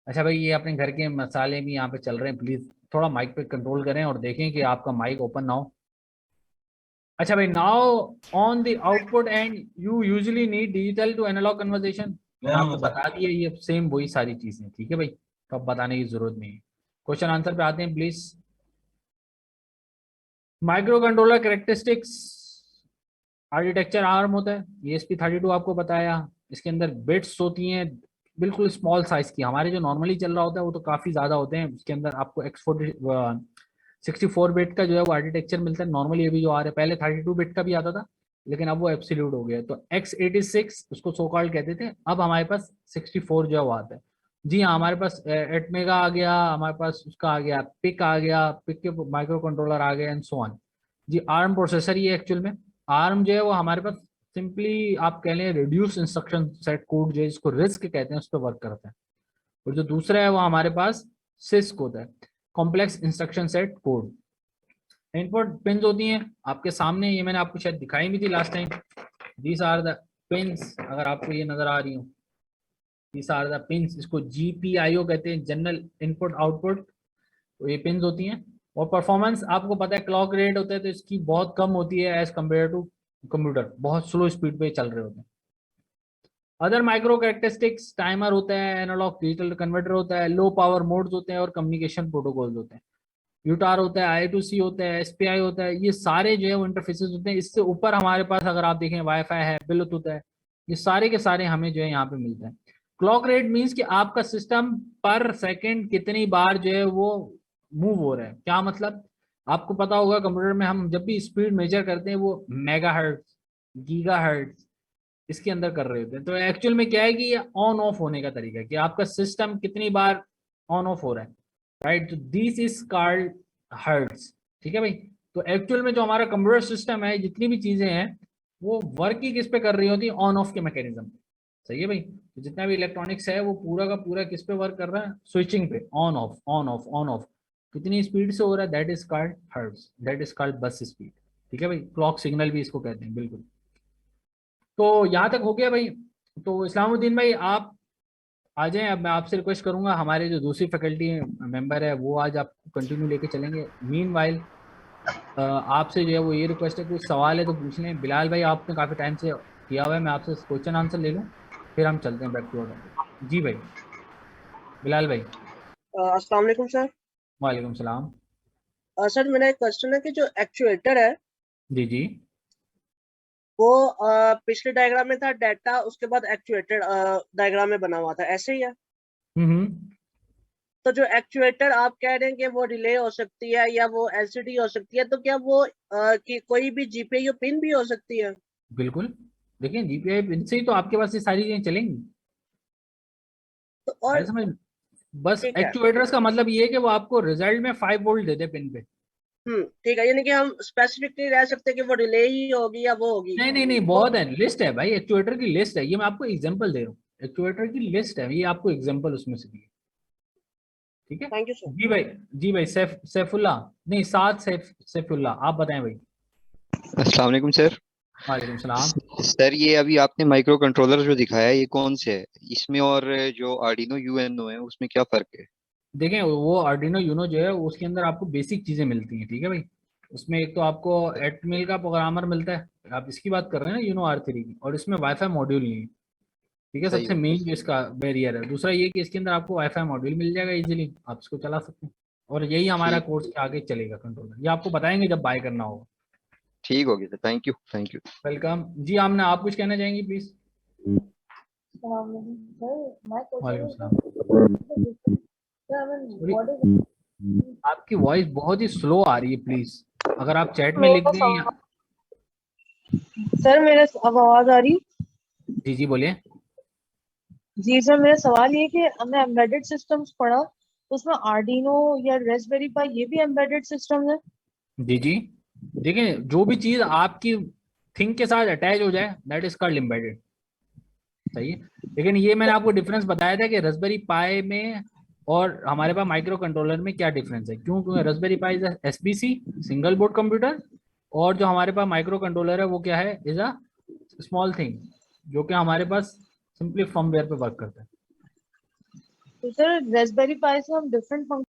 अच्छा भाई, ये अपने घर के मसाले भी यहाँ पे चल रहे हैं, प्लीज थोड़ा माइक पे कंट्रोल करें और देखें कि आपका माइक ओपन ना हो। अच्छा भाई, now on the output end you usually need digital to analogue conversation. मैंने आपको बता दिया ये सेम वही सारी चीजें। ठीक है भाई, तो अब बताने की जरूरत नहीं है। क्वेश्चन आंसर पे आते हैं please. Micro controller characteristics, architecture arm होता है, ESP32 आपको बताया। इसके अंदर बिट्स होती हैं बिल्कुल स्मॉल साइज की, हमारे जो नॉर्मली चल रहा होता है वो तो काफी ज्यादा होते हैं। इसके अंदर आपको X40 64 बिट का जो है वो आर्किटेक्चर मिलता है नॉर्मली। अभी जो आ रहा है, पहले 32 बिट का भी आता था लेकिन अब वो एब्सोल्यूट हो गया। तो X86 उसको सो कॉल्ड कहते थे, अब हमारे पास 64 जो है वो आता है। जी हाँ, हमारे पास एटमेगा आ गया, हमारे पास उसका आ गया पिक आ गया, पिक के माइक्रो कंट्रोलर आ गए एंड सो ऑन। जी आर्म प्रोसेसर ही है एक्चुअल में। आर्म जो है वो हमारे पास सिंपली आप कह लें रिड्यूस इंस्ट्रक्शन सेट कोड जो है जिसको रिस्क कहते हैं उस पर वर्क करता है। और जो दूसरा है वो हमारे पास सिस्क होता है, complex instruction set code. Input pins होती हैं आपके सामने, ये मैंने आपको शायद दिखाई भी थी last time. These are the pins, अगर आपको ये नजर आ रही हो, दीज आर द पिंस, इसको GPIO कहते हैं, जनरल इनपुट आउटपुट। तो ये पिंस होती हैं। और परफॉर्मेंस आपको पता है क्लॉक रेट होता है तो इसकी बहुत कम होती है एज कम्पेयर टू कंप्यूटर, बहुत स्लो स्पीड पे चल रहे होते हैं। अदर माइक्रो कैरेक्टरिस्टिक्स, टाइमर होता है, एनालॉग डिजिटल कन्वर्टर होता है, लो पावर मोड्स होते हैं और कम्युनिकेशन प्रोटोकॉल्स होते हैं। यूटार होता है, I2C होता है, SPI होता है, ये सारे जो है वो इंटरफेसेस होते हैं। इससे ऊपर हमारे पास अगर आप देखें वाईफाई है, ब्लूटूथ है, ये सारे के सारे हमें जो है यहाँ पे मिलते हैं। क्लॉक रेट मीन्स कि आपका सिस्टम पर सेकंड कितनी बार जो है वो मूव हो रहा है। क्या मतलब, आपको पता होगा कंप्यूटर में हम जब भी स्पीड मेजर करते हैं वो मेगाहर्ट्ज, गीगाहर्ट्ज इसके अंदर कर रहे होते हैं। तो एक्चुअल में क्या है कि ये ऑन ऑफ होने का तरीका है कि आपका सिस्टम कितनी बार ऑन ऑफ हो रहा है, राइट। तो दिस इज कॉल्ड हर्ट्ज, ठीक है भाई। तो एक्चुअल में जो हमारा कंप्यूटर सिस्टम है, जितनी भी चीजें हैं वो वर्क ही किस पे कर रही होती है, ऑन ऑफ के मैकेनिज्म। सही है भाई। तो जितना भी इलेक्ट्रॉनिक्स है वो पूरा का पूरा किस पे वर्क कर रहा है, स्विचिंग पे, on off on off on off. कितनी स्पीड से हो रहा है, that is called hertz, that is called बस स्पीड। ठीक है भाई, क्लॉक सिग्नल भी इसको कहते हैं, बिल्कुल। तो यहाँ तक हो गया भाई। तो इस्लामुद्दीन भाई आप आ जाएं। अब मैं आपसे रिक्वेस्ट करूंगा, हमारे जो दूसरी फैकल्टी मेंबर है वो आज आपको कंटिन्यू लेके चलेंगे। मीनवाइल आपसे जो है वो ये रिक्वेस्ट है, कुछ सवाल है तो पूछ लें। बिलाल भाई आपने काफ़ी टाइम से किया हुआ है, मैं आपसे क्वेश्चन आंसर ले लूँ फिर हम चलते हैं बैक टू टॉपिक। जी भाई, बिलाल भाई। अस्सलाम वालेकुम सर। वालेकुम सलाम। सर मेरा एक क्वेश्चन है कि जो एक्चुएटर है जी जी। वो पिछले डायग्राम में था डाटा, उसके बाद एक्चुएटर डायग्राम में बना हुआ था, ऐसे ही है। हम्म। तो जो एक्चुएटर आप कह रहे हैं कि वो रिले हो सकती है या वो एलसीडी हो सकती है, तो क्या वो कि कोई भी जीपीयू पिन भी हो सकती है? बिल्कुल। देखिए GPI पिन से ही तो आपके पास ये सारी चीजें चलेंगी। तो और है समझ। बस ठीक है। एक्चुएटर्स का मतलब ये है कि वो आपको रिजल्ट में 5 वोल्ट दे दे पिन पे। ठीक है, यानी कि हम स्पेसिफिक नहीं रह सकते कि वो रिले ही होगी या वो होगी। नहीं नहीं नहीं, बहुत है, लिस्ट है भाई, एक्चुएटर की लिस्ट है, ये मैं आपको एग्जांपल दे रहा हूँ। एक्चुएटर की लिस्ट है, ये आपको एग्जांपल उसमें से दी है। ठीक है। Thank you sir. जी भाई। जी भाई, सैफुल्लाह, नहीं साद सैफुल्लाह, आप बताएं भाई। अस्सलाम वालेकुम सर। वालेकुम सलाम। सर ये अभी आपने माइक्रो कंट्रोलर जो दिखाया है ये कौन से है? इसमें और जो आर्डिनो यूएनओ है उसमें क्या फर्क है? देखें वो आर्डिनो यूनो जो है उसके अंदर आपको बेसिक चीजें मिलती हैं, ठीक है भाई। उसमें एक तो आपको एटमेल का प्रोग्रामर मिलता है, आप इसकी बात कर रहे हैं ना, यूनो R3 की, और इसमें वाईफाई मॉड्यूल नहीं है। ठीक है, सही सबसे बात। मेन जो इसका बैरियर है। दूसरा ये कि इसके अंदर आपको वाईफाई मॉड्यूल मिल जाएगा इजीली, आप इसको चला सकते हैं। और यही हमारा ठीक कोर्स के आगे चलेगा कंट्रोलर, ये आपको बताएंगे जब बाय करना होगा। ठीक हो गया sir, thank you thank you. Welcome जी। आमना आप कुछ कहना चाहेंगे प्लीज। वालेकुम सलाम। आपकी वॉइस बहुत ही स्लो आ रही है, प्लीज अगर आप चैट में लिख दें या... सर मेरा अब आवाज आ रही? जी जी बोलिए। जी सर, मेरा सवाल ये कि हमने एम्बेडेड सिस्टम्स पढ़ा, तो उसमें आर्डिनो या रेस्पबेरी पाई ये भी एम्बेडेड सिस्टम है? जी जी। देखिए जो भी चीज आपकी थिंग के साथ अटैच हो जाए दैट इज कॉल्ड एम्बेडेड। सही है। लेकिन ये मैंने आपको डिफरेंस बताया था कि रास्पबेरी पाई में और हमारे पास माइक्रो कंट्रोलर में क्या डिफरेंस है। क्यों? क्योंकि Raspberry pi is SBC, single board computer, और जो हमारे पास माइक्रो कंट्रोलर है वो क्या है, इज अ स्मॉल थिंग, जो कि हमारे पास सिंपली फर्मवेयर पे वर्क करता है। तो सर रेस्पबेरी पाई से हम डिफरेंट